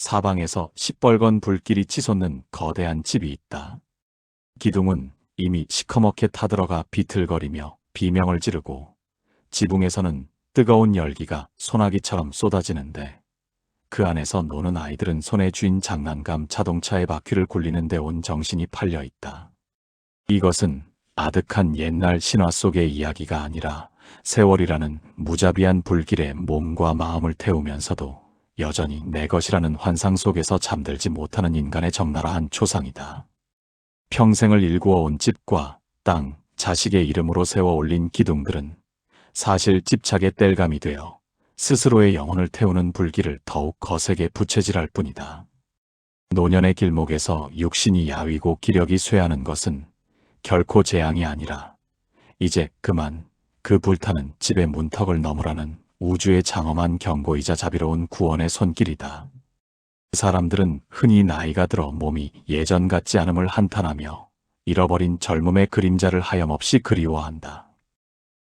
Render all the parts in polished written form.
사방에서 시뻘건 불길이 치솟는 거대한 집이 있다. 기둥은 이미 시커멓게 타들어가 비틀거리며 비명을 지르고 지붕에서는 뜨거운 열기가 소나기처럼 쏟아지는데 그 안에서 노는 아이들은 손에 쥔 장난감 자동차의 바퀴를 굴리는 데 온 정신이 팔려 있다. 이것은 아득한 옛날 신화 속의 이야기가 아니라 세월이라는 무자비한 불길에 몸과 마음을 태우면서도 여전히 내 것이라는 환상 속에서 잠들지 못하는 인간의 적나라한 초상이다. 평생을 일구어온 집과 땅, 자식의 이름으로 세워 올린 기둥들은 사실 집착의 땔감이 되어 스스로의 영혼을 태우는 불길을 더욱 거세게 부채질할 뿐이다. 노년의 길목에서 육신이 야위고 기력이 쇠하는 것은 결코 재앙이 아니라 이제 그만 그 불타는 집의 문턱을 넘으라는 우주의 장엄한 경고이자 자비로운 구원의 손길이다. 사람들은 흔히 나이가 들어 몸이 예전 같지 않음을 한탄하며 잃어버린 젊음의 그림자를 하염없이 그리워한다.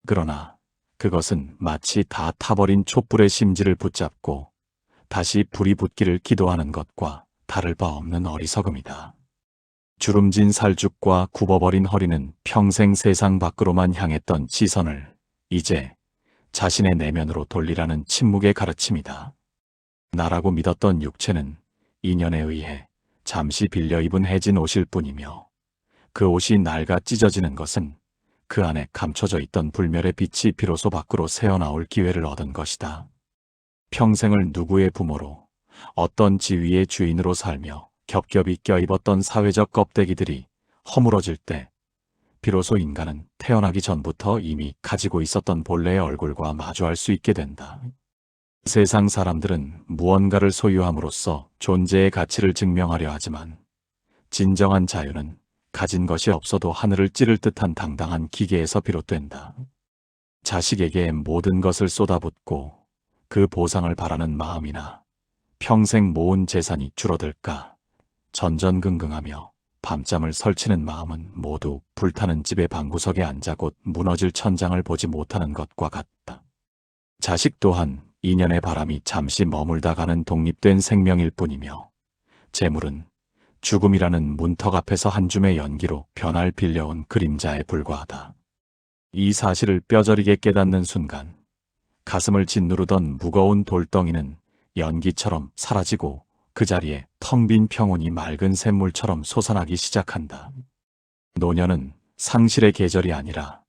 그러나 그것은 마치 다 타버린 촛불의 심지를 붙잡고 다시 불이 붙기를 기도하는 것과 다를 바 없는 어리석음이다. 주름진 살죽과 굽어버린 허리는 평생 세상 밖으로만 향했던 시선을 이제 자신의 내면으로 돌리라는 침묵의 가르침이다. 나라고 믿었던 육체는 인연에 의해 잠시 빌려 입은 해진 옷일 뿐이며 그 옷이 낡아 찢어지는 것은 그 안에 감춰져 있던 불멸의 빛이 비로소 밖으로 새어나올 기회를 얻은 것이다. 평생을 누구의 부모로 어떤 지위의 주인으로 살며 겹겹이 껴입었던 사회적 껍데기들이 허물어질 때 비로소 인간은 태어나기 전부터 이미 가지고 있었던 본래의 얼굴과 마주할 수 있게 된다. 세상 사람들은 무언가를 소유함으로써 존재의 가치를 증명하려 하지만 진정한 자유는 가진 것이 없어도 하늘을 찌를 듯한 당당한 기계에서 비롯된다. 자식에게 모든 것을 쏟아붓고 그 보상을 바라는 마음이나 평생 모은 재산이 줄어들까 전전긍긍하며 밤잠을 설치는 마음은 모두 불타는 집의 방구석에 앉아 곧 무너질 천장을 보지 못하는 것과 같다. 자식 또한 인연의 바람이 잠시 머물다 가는 독립된 생명일 뿐이며 재물은 죽음이라는 문턱 앞에서 한 줌의 연기로 변할 빌려온 그림자에 불과하다. 이 사실을 뼈저리게 깨닫는 순간 가슴을 짓누르던 무거운 돌덩이는 연기처럼 사라지고 그 자리에 텅 빈 평온이 맑은 샘물처럼 솟아나기 시작한다. 노년은 상실의 계절이 아니라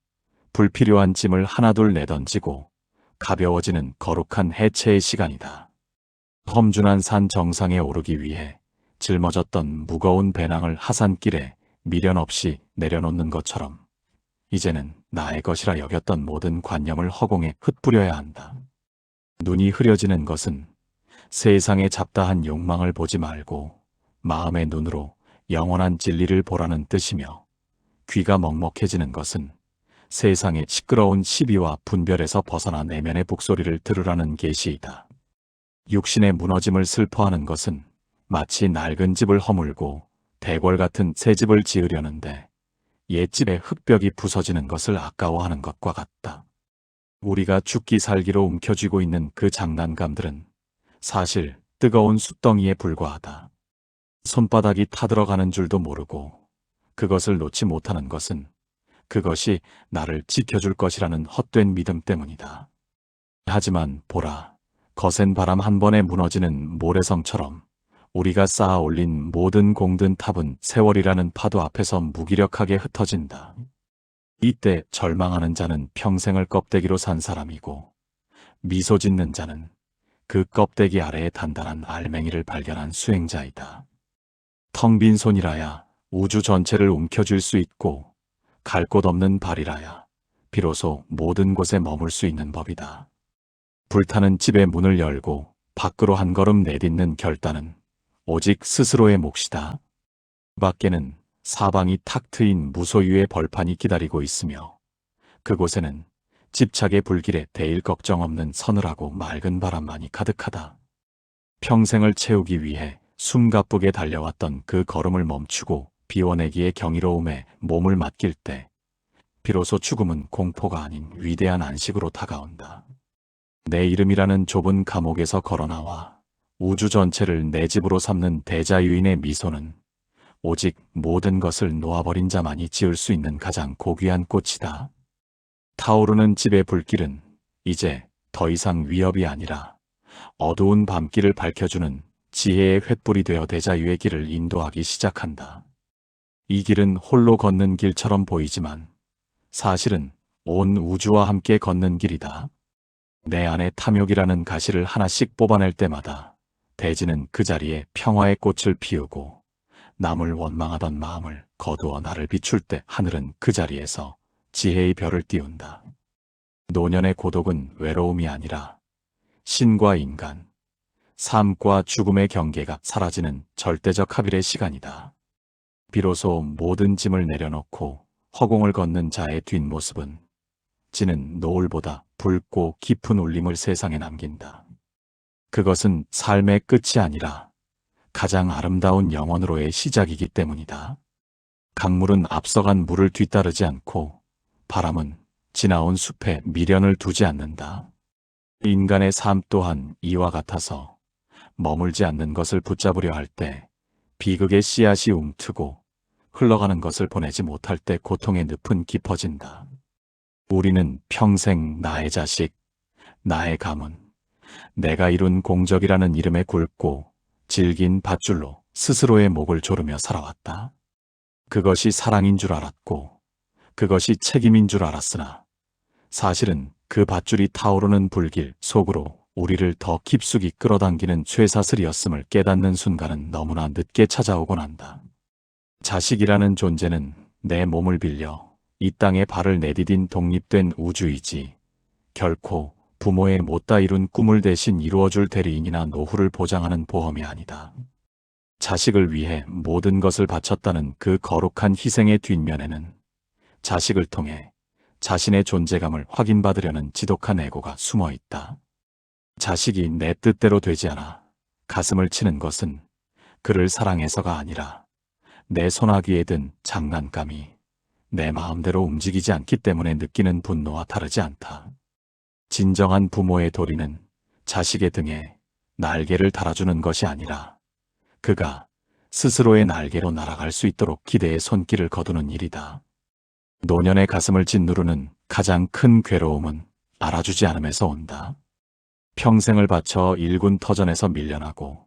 불필요한 짐을 하나둘 내던지고 가벼워지는 거룩한 해체의 시간이다. 험준한 산 정상에 오르기 위해 짊어졌던 무거운 배낭을 하산길에 미련 없이 내려놓는 것처럼 이제는 나의 것이라 여겼던 모든 관념을 허공에 흩뿌려야 한다. 눈이 흐려지는 것은 세상의 잡다한 욕망을 보지 말고 마음의 눈으로 영원한 진리를 보라는 뜻이며 귀가 먹먹해지는 것은 세상의 시끄러운 시비와 분별에서 벗어나 내면의 북소리를 들으라는 계시이다. 육신의 무너짐을 슬퍼하는 것은 마치 낡은 집을 허물고 대궐 같은 새 집을 지으려는데 옛집의 흙벽이 부서지는 것을 아까워하는 것과 같다. 우리가 죽기 살기로 움켜쥐고 있는 그 장난감들은 사실 뜨거운 숯덩이에 불과하다. 손바닥이 타들어가는 줄도 모르고 그것을 놓지 못하는 것은 그것이 나를 지켜줄 것이라는 헛된 믿음 때문이다. 하지만 보라, 거센 바람 한 번에 무너지는 모래성처럼 우리가 쌓아 올린 모든 공든 탑은 세월이라는 파도 앞에서 무기력하게 흩어진다. 이때 절망하는 자는 평생을 껍데기로 산 사람이고 미소 짓는 자는 그 껍데기 아래에 단단한 알맹이를 발견한 수행자이다. 텅 빈 손이라야 우주 전체를 움켜쥘 수 있고 갈 곳 없는 발이라야 비로소 모든 곳에 머물 수 있는 법이다. 불타는 집의 문을 열고 밖으로 한 걸음 내딛는 결단은 오직 스스로의 몫이다. 밖에는 사방이 탁 트인 무소유의 벌판이 기다리고 있으며 그곳에는 집착의 불길에 데일 걱정 없는 서늘하고 맑은 바람만이 가득하다. 평생을 채우기 위해 숨가쁘게 달려왔던 그 걸음을 멈추고 비워내기의 경이로움에 몸을 맡길 때 비로소 죽음은 공포가 아닌 위대한 안식으로 다가온다. 내 이름이라는 좁은 감옥에서 걸어나와 우주 전체를 내 집으로 삼는 대자유인의 미소는 오직 모든 것을 놓아버린 자만이 지을 수 있는 가장 고귀한 꽃이다. 타오르는 집의 불길은 이제 더 이상 위협이 아니라 어두운 밤길을 밝혀주는 지혜의 횃불이 되어 대자유의 길을 인도하기 시작한다. 이 길은 홀로 걷는 길처럼 보이지만 사실은 온 우주와 함께 걷는 길이다. 내 안에 탐욕이라는 가시를 하나씩 뽑아낼 때마다 대지는 그 자리에 평화의 꽃을 피우고, 남을 원망하던 마음을 거두어 나를 비출 때 하늘은 그 자리에서 지혜의 별을 띄운다. 노년의 고독은 외로움이 아니라 신과 인간, 삶과 죽음의 경계가 사라지는 절대적 합일의 시간이다. 비로소 모든 짐을 내려놓고 허공을 걷는 자의 뒷모습은 지는 노을보다 붉고 깊은 울림을 세상에 남긴다. 그것은 삶의 끝이 아니라 가장 아름다운 영원으로의 시작이기 때문이다. 강물은 앞서간 물을 뒤따르지 않고 바람은 지나온 숲에 미련을 두지 않는다. 인간의 삶 또한 이와 같아서 머물지 않는 것을 붙잡으려 할 때 비극의 씨앗이 움트고, 흘러가는 것을 보내지 못할 때 고통의 늪은 깊어진다. 우리는 평생 나의 자식, 나의 가문, 내가 이룬 공적이라는 이름에 굵고 질긴 밧줄로 스스로의 목을 조르며 살아왔다. 그것이 사랑인 줄 알았고 그것이 책임인 줄 알았으나 사실은 그 밧줄이 타오르는 불길 속으로 우리를 더 깊숙이 끌어당기는 쇠사슬이었음을 깨닫는 순간은 너무나 늦게 찾아오곤 한다. 자식이라는 존재는 내 몸을 빌려 이 땅에 발을 내디딘 독립된 우주이지, 결코 부모의 못다 이룬 꿈을 대신 이루어줄 대리인이나 노후를 보장하는 보험이 아니다. 자식을 위해 모든 것을 바쳤다는 그 거룩한 희생의 뒷면에는 자식을 통해 자신의 존재감을 확인받으려는 지독한 애고가 숨어 있다. 자식이 내 뜻대로 되지 않아 가슴을 치는 것은 그를 사랑해서가 아니라 내 소나기에 든 장난감이 내 마음대로 움직이지 않기 때문에 느끼는 분노와 다르지 않다. 진정한 부모의 도리는 자식의 등에 날개를 달아주는 것이 아니라 그가 스스로의 날개로 날아갈 수 있도록 기대의 손길을 거두는 일이다. 노년의 가슴을 짓누르는 가장 큰 괴로움은 알아주지 않음에서 온다. 평생을 바쳐 일군 터전에서 밀려나고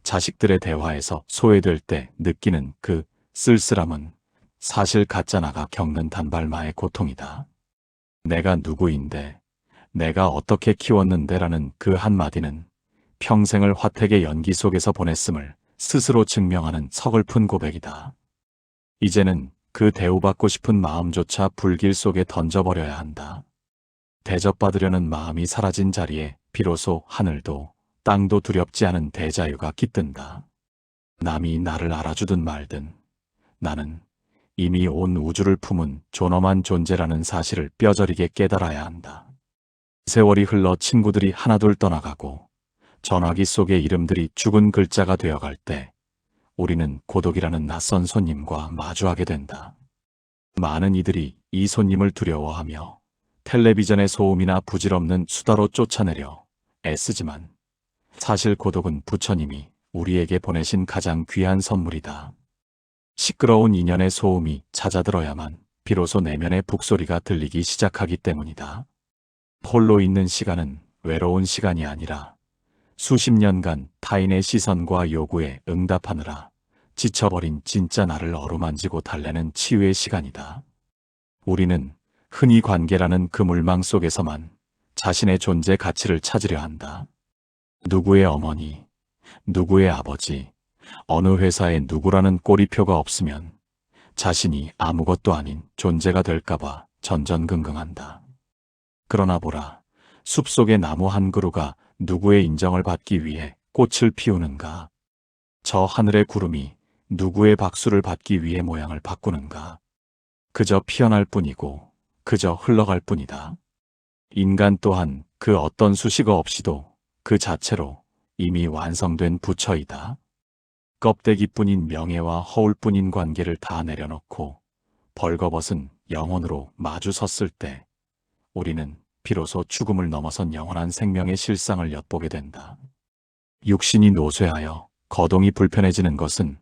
자식들의 대화에서 소외될 때 느끼는 그 쓸쓸함은 사실 가짜 나가 겪는 단발마의 고통이다. 내가 누구인데, 내가 어떻게 키웠는데라는 그 한마디는 평생을 화택의 연기 속에서 보냈음을 스스로 증명하는 서글픈 고백이다. 이제는 그 대우받고 싶은 마음조차 불길 속에 던져버려야 한다. 대접받으려는 마음이 사라진 자리에 비로소 하늘도 땅도 두렵지 않은 대자유가 깃든다. 남이 나를 알아주든 말든 나는 이미 온 우주를 품은 존엄한 존재라는 사실을 뼈저리게 깨달아야 한다. 세월이 흘러 친구들이 하나둘 떠나가고 전화기 속의 이름들이 죽은 글자가 되어갈 때 우리는 고독이라는 낯선 손님과 마주하게 된다. 많은 이들이 이 손님을 두려워하며 텔레비전의 소음이나 부질없는 수다로 쫓아내려 애쓰지만 사실 고독은 부처님이 우리에게 보내신 가장 귀한 선물이다. 시끄러운 인연의 소음이 잦아들어야만 비로소 내면의 북소리가 들리기 시작하기 때문이다. 홀로 있는 시간은 외로운 시간이 아니라 수십 년간 타인의 시선과 요구에 응답하느라 지쳐버린 진짜 나를 어루만지고 달래는 치유의 시간이다. 우리는 흔히 관계라는 그 물망 속에서만 자신의 존재 가치를 찾으려 한다. 누구의 어머니, 누구의 아버지, 어느 회사에 누구라는 꼬리표가 없으면 자신이 아무것도 아닌 존재가 될까봐 전전긍긍한다. 그러나 보라, 숲속의 나무 한 그루가 누구의 인정을 받기 위해 꽃을 피우는가? 저 하늘의 구름이 누구의 박수를 받기 위해 모양을 바꾸는가? 그저 피어날 뿐이고 그저 흘러갈 뿐이다. 인간 또한 그 어떤 수식어 없이도 그 자체로 이미 완성된 부처이다. 껍데기뿐인 명예와 허울뿐인 관계를 다 내려놓고 벌거벗은 영혼으로 마주 섰을 때 우리는 비로소 죽음을 넘어선 영원한 생명의 실상을 엿보게 된다. 육신이 노쇠하여 거동이 불편해지는 것은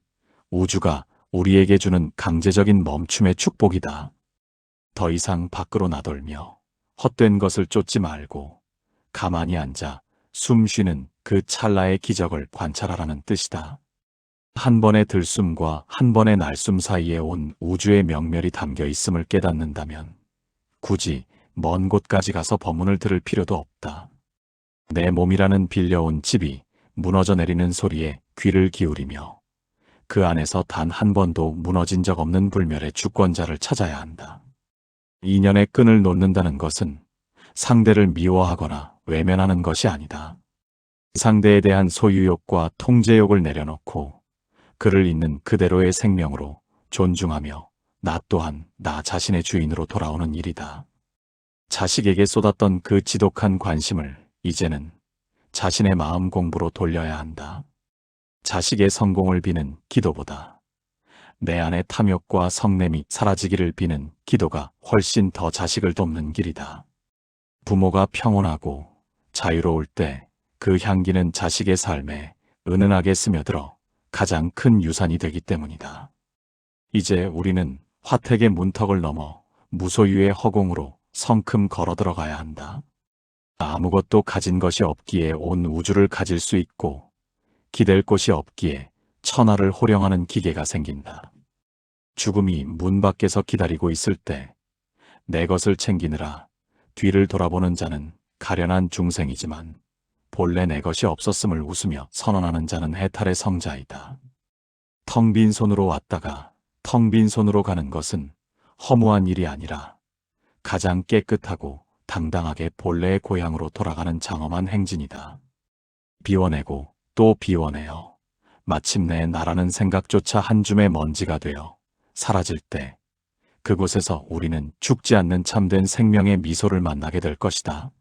우주가 우리에게 주는 강제적인 멈춤의 축복이다. 더 이상 밖으로 나돌며 헛된 것을 쫓지 말고 가만히 앉아 숨 쉬는 그 찰나의 기적을 관찰하라는 뜻이다. 한 번의 들숨과 한 번의 날숨 사이에 온 우주의 명멸이 담겨 있음을 깨닫는다면 굳이 먼 곳까지 가서 법문을 들을 필요도 없다. 내 몸이라는 빌려온 집이 무너져 내리는 소리에 귀를 기울이며 그 안에서 단 한 번도 무너진 적 없는 불멸의 주권자를 찾아야 한다. 인연의 끈을 놓는다는 것은 상대를 미워하거나 외면하는 것이 아니다. 상대에 대한 소유욕과 통제욕을 내려놓고 그를 있는 그대로의 생명으로 존중하며 나 또한 나 자신의 주인으로 돌아오는 일이다. 자식에게 쏟았던 그 지독한 관심을 이제는 자신의 마음 공부로 돌려야 한다. 자식의 성공을 비는 기도보다 내 안의 탐욕과 성냄이 사라지기를 비는 기도가 훨씬 더 자식을 돕는 길이다. 부모가 평온하고 자유로울 때 그 향기는 자식의 삶에 은은하게 스며들어 가장 큰 유산이 되기 때문이다. 이제 우리는 화택의 문턱을 넘어 무소유의 허공으로 성큼 걸어 들어가야 한다. 아무것도 가진 것이 없기에 온 우주를 가질 수 있고 기댈 곳이 없기에 천하를 호령하는 기계가 생긴다. 죽음이 문 밖에서 기다리고 있을 때 내 것을 챙기느라 뒤를 돌아보는 자는 가련한 중생이지만 본래 내 것이 없었음을 웃으며 선언하는 자는 해탈의 성자이다. 텅 빈 손으로 왔다가 텅 빈 손으로 가는 것은 허무한 일이 아니라 가장 깨끗하고 당당하게 본래의 고향으로 돌아가는 장엄한 행진이다. 비워내고 또 비워내어 마침내 나라는 생각조차 한 줌의 먼지가 되어 사라질 때 그곳에서 우리는 죽지 않는 참된 생명의 미소를 만나게 될 것이다.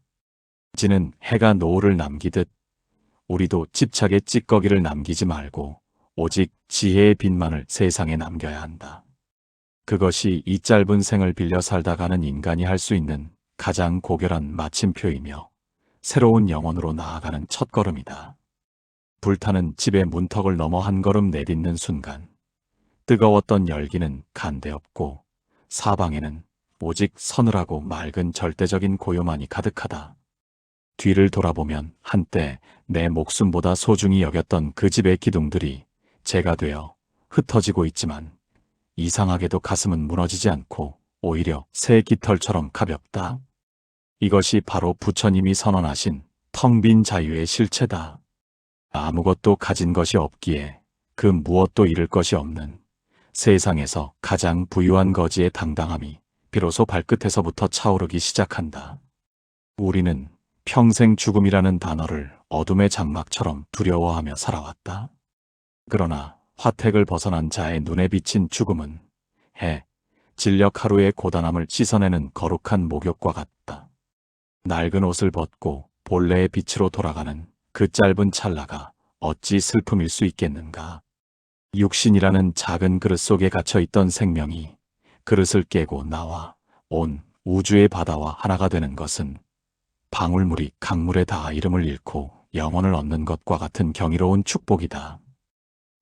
지는 해가 노을을 남기듯 우리도 집착의 찌꺼기를 남기지 말고 오직 지혜의 빛만을 세상에 남겨야 한다. 그것이 이 짧은 생을 빌려 살다가는 인간이 할 수 있는 가장 고결한 마침표이며 새로운 영혼으로 나아가는 첫걸음이다. 불타는 집의 문턱을 넘어 한 걸음 내딛는 순간 뜨거웠던 열기는 간데없고 사방에는 오직 서늘하고 맑은 절대적인 고요만이 가득하다. 뒤를 돌아보면 한때 내 목숨보다 소중히 여겼던 그 집의 기둥들이 재가 되어 흩어지고 있지만 이상하게도 가슴은 무너지지 않고 오히려 새 깃털처럼 가볍다. 이것이 바로 부처님이 선언하신 텅 빈 자유의 실체다. 아무것도 가진 것이 없기에 그 무엇도 잃을 것이 없는 세상에서 가장 부유한 거지의 당당함이 비로소 발끝에서부터 차오르기 시작한다. 우리는 평생 죽음이라는 단어를 어둠의 장막처럼 두려워하며 살아왔다. 그러나 화택을 벗어난 자의 눈에 비친 죽음은 해, 진력 하루의 고단함을 씻어내는 거룩한 목욕과 같다. 낡은 옷을 벗고 본래의 빛으로 돌아가는 그 짧은 찰나가 어찌 슬픔일 수 있겠는가. 육신이라는 작은 그릇 속에 갇혀있던 생명이 그릇을 깨고 나와 온 우주의 바다와 하나가 되는 것은 방울물이 강물에 닿아 이름을 잃고 영혼을 얻는 것과 같은 경이로운 축복이다.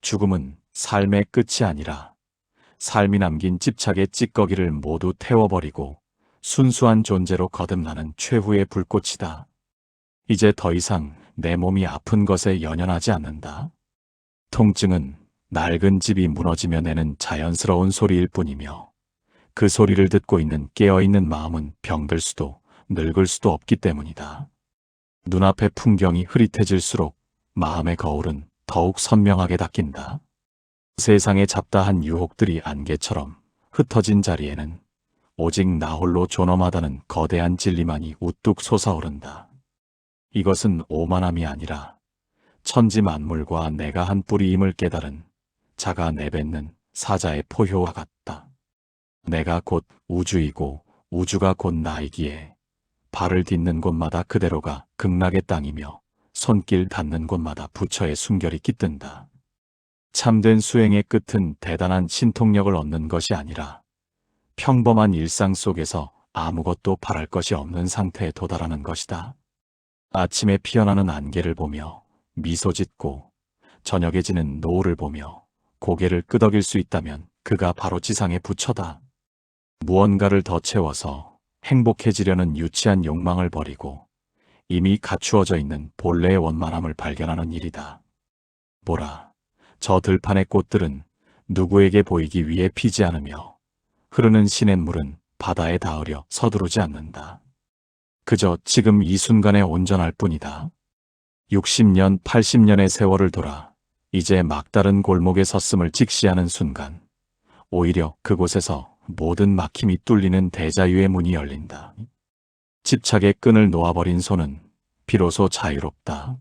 죽음은 삶의 끝이 아니라 삶이 남긴 집착의 찌꺼기를 모두 태워버리고 순수한 존재로 거듭나는 최후의 불꽃이다. 이제 더 이상 내 몸이 아픈 것에 연연하지 않는다. 통증은 낡은 집이 무너지며 내는 자연스러운 소리일 뿐이며 그 소리를 듣고 있는 깨어있는 마음은 병들 수도 늙을 수도 없기 때문이다. 눈앞의 풍경이 흐릿해질수록 마음의 거울은 더욱 선명하게 닦인다. 세상의 잡다한 유혹들이 안개처럼 흩어진 자리에는 오직 나 홀로 존엄하다는 거대한 진리만이 우뚝 솟아오른다. 이것은 오만함이 아니라 천지 만물과 내가 한 뿌리임을 깨달은 자가 내뱉는 사자의 포효와 같다. 내가 곧 우주이고 우주가 곧 나이기에 발을 딛는 곳마다 그대로가 극락의 땅이며 손길 닿는 곳마다 부처의 순결이 깃든다. 참된 수행의 끝은 대단한 신통력을 얻는 것이 아니라 평범한 일상 속에서 아무것도 바랄 것이 없는 상태에 도달하는 것이다. 아침에 피어나는 안개를 보며 미소 짓고 저녁에 지는 노을을 보며 고개를 끄덕일 수 있다면 그가 바로 지상의 부처다. 무언가를 더 채워서 행복해지려는 유치한 욕망을 버리고 이미 갖추어져 있는 본래의 원만함을 발견하는 일이다. 보라, 저 들판의 꽃들은 누구에게 보이기 위해 피지 않으며 흐르는 시냇물은 바다에 닿으려 서두르지 않는다. 그저 지금 이 순간에 온전할 뿐이다. 60년, 80년의 세월을 돌아 이제 막다른 골목에 섰음을 직시하는 순간, 오히려 그곳에서 모든 막힘이 뚫리는 대자유의 문이 열린다. 집착의 끈을 놓아버린 손은 비로소 자유롭다.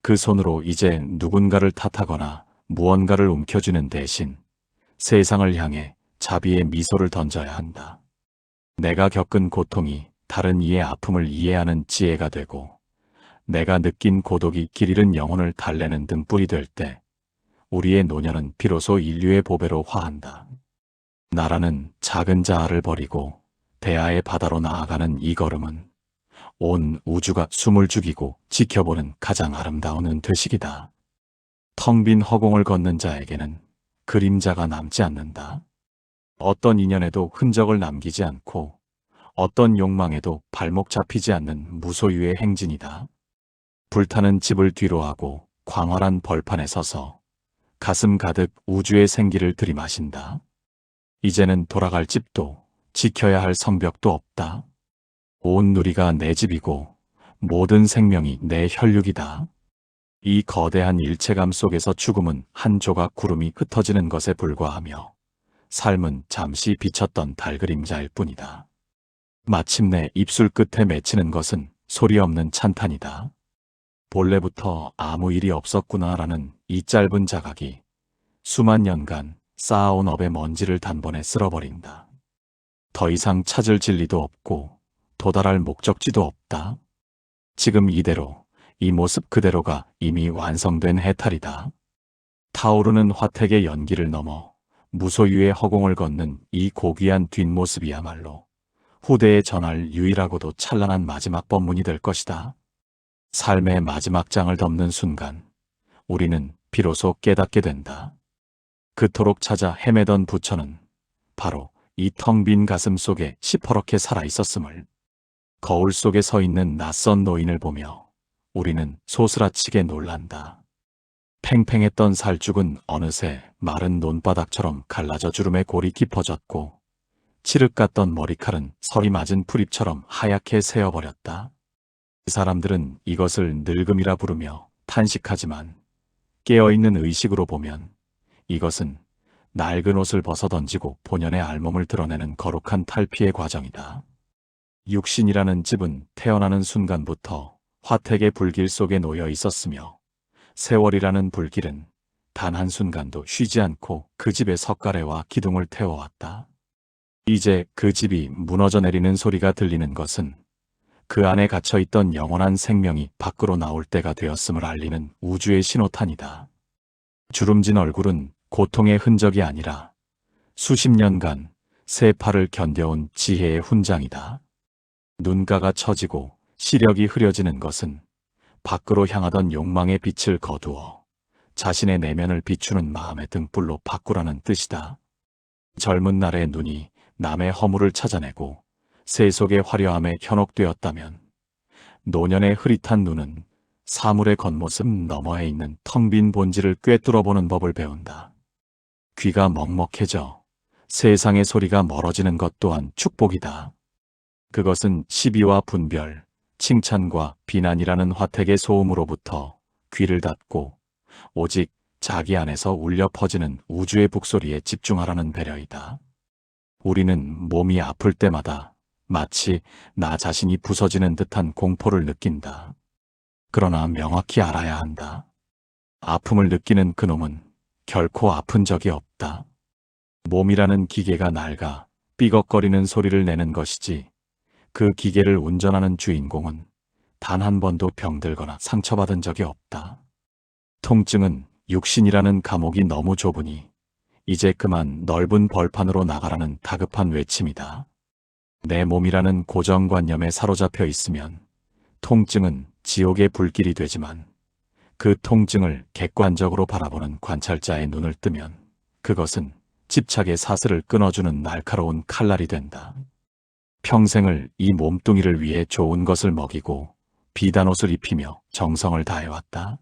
그 손으로 이제 누군가를 탓하거나 무언가를 움켜쥐는 대신 세상을 향해 자비의 미소를 던져야 한다. 내가 겪은 고통이 다른 이의 아픔을 이해하는 지혜가 되고, 내가 느낀 고독이 길 잃은 영혼을 달래는 등불이 될 때 우리의 노년은 비로소 인류의 보배로 화한다. 나라는 작은 자아를 버리고 대아의 바다로 나아가는 이 걸음은 온 우주가 숨을 죽이고 지켜보는 가장 아름다운 은퇴식이다. 텅 빈 허공을 걷는 자에게는 그림자가 남지 않는다. 어떤 인연에도 흔적을 남기지 않고 어떤 욕망에도 발목 잡히지 않는 무소유의 행진이다. 불타는 집을 뒤로하고 광활한 벌판에 서서 가슴 가득 우주의 생기를 들이마신다. 이제는 돌아갈 집도 지켜야 할 성벽도 없다. 온 누리가 내 집이고 모든 생명이 내 혈육이다. 이 거대한 일체감 속에서 죽음은 한 조각 구름이 흩어지는 것에 불과하며 삶은 잠시 비쳤던 달그림자일 뿐이다. 마침내 입술 끝에 맺히는 것은 소리 없는 찬탄이다. 본래부터 아무 일이 없었구나라는 이 짧은 자각이 수만 년간 쌓아온 업의 먼지를 단번에 쓸어버린다. 더 이상 찾을 진리도 없고 도달할 목적지도 없다. 지금 이대로, 이 모습 그대로가 이미 완성된 해탈이다. 타오르는 화택의 연기를 넘어 무소유의 허공을 걷는 이 고귀한 뒷모습이야말로 후대에 전할 유일하고도 찬란한 마지막 법문이 될 것이다. 삶의 마지막 장을 덮는 순간 우리는 비로소 깨닫게 된다. 그토록 찾아 헤매던 부처는 바로 이 텅 빈 가슴 속에 시퍼렇게 살아있었음을. 거울 속에 서 있는 낯선 노인을 보며 우리는 소스라치게 놀란다. 팽팽했던 살죽은 어느새 마른 논바닥처럼 갈라져 주름의 골이 깊어졌고, 칠흑 같던 머리칼은 설이 맞은 풀잎처럼 하얗게 새어버렸다. 사람들은 이것을 늙음이라 부르며 탄식하지만 깨어있는 의식으로 보면 이것은 낡은 옷을 벗어던지고 본연의 알몸을 드러내는 거룩한 탈피의 과정이다. 육신이라는 집은 태어나는 순간부터 화택의 불길 속에 놓여 있었으며, 세월이라는 불길은 단 한순간도 쉬지 않고 그 집의 석가래와 기둥을 태워왔다. 이제 그 집이 무너져 내리는 소리가 들리는 것은 그 안에 갇혀있던 영원한 생명이 밖으로 나올 때가 되었음을 알리는 우주의 신호탄이다. 주름진 얼굴은 고통의 흔적이 아니라 수십 년간 세파를 견뎌온 지혜의 훈장이다. 눈가가 처지고 시력이 흐려지는 것은 밖으로 향하던 욕망의 빛을 거두어 자신의 내면을 비추는 마음의 등불로 바꾸라는 뜻이다. 젊은 날의 눈이 남의 허물을 찾아내고 세속의 화려함에 현혹되었다면, 노년의 흐릿한 눈은 사물의 겉모습 너머에 있는 텅 빈 본질을 꿰뚫어보는 법을 배운다. 귀가 먹먹해져 세상의 소리가 멀어지는 것 또한 축복이다. 그것은 시비와 분별, 칭찬과 비난이라는 화택의 소음으로부터 귀를 닫고 오직 자기 안에서 울려 퍼지는 우주의 북소리에 집중하라는 배려이다. 우리는 몸이 아플 때마다 마치 나 자신이 부서지는 듯한 공포를 느낀다. 그러나 명확히 알아야 한다. 아픔을 느끼는 그놈은 결코 아픈 적이 없다. 몸이라는 기계가 낡아 삐걱거리는 소리를 내는 것이지, 그 기계를 운전하는 주인공은 단 한 번도 병들거나 상처받은 적이 없다. 통증은 육신이라는 감옥이 너무 좁으니 이제 그만 넓은 벌판으로 나가라는 다급한 외침이다. 내 몸이라는 고정관념에 사로잡혀 있으면 통증은 지옥의 불길이 되지만, 그 통증을 객관적으로 바라보는 관찰자의 눈을 뜨면 그것은 집착의 사슬을 끊어주는 날카로운 칼날이 된다. 평생을 이 몸뚱이를 위해 좋은 것을 먹이고 비단 옷을 입히며 정성을 다해왔다.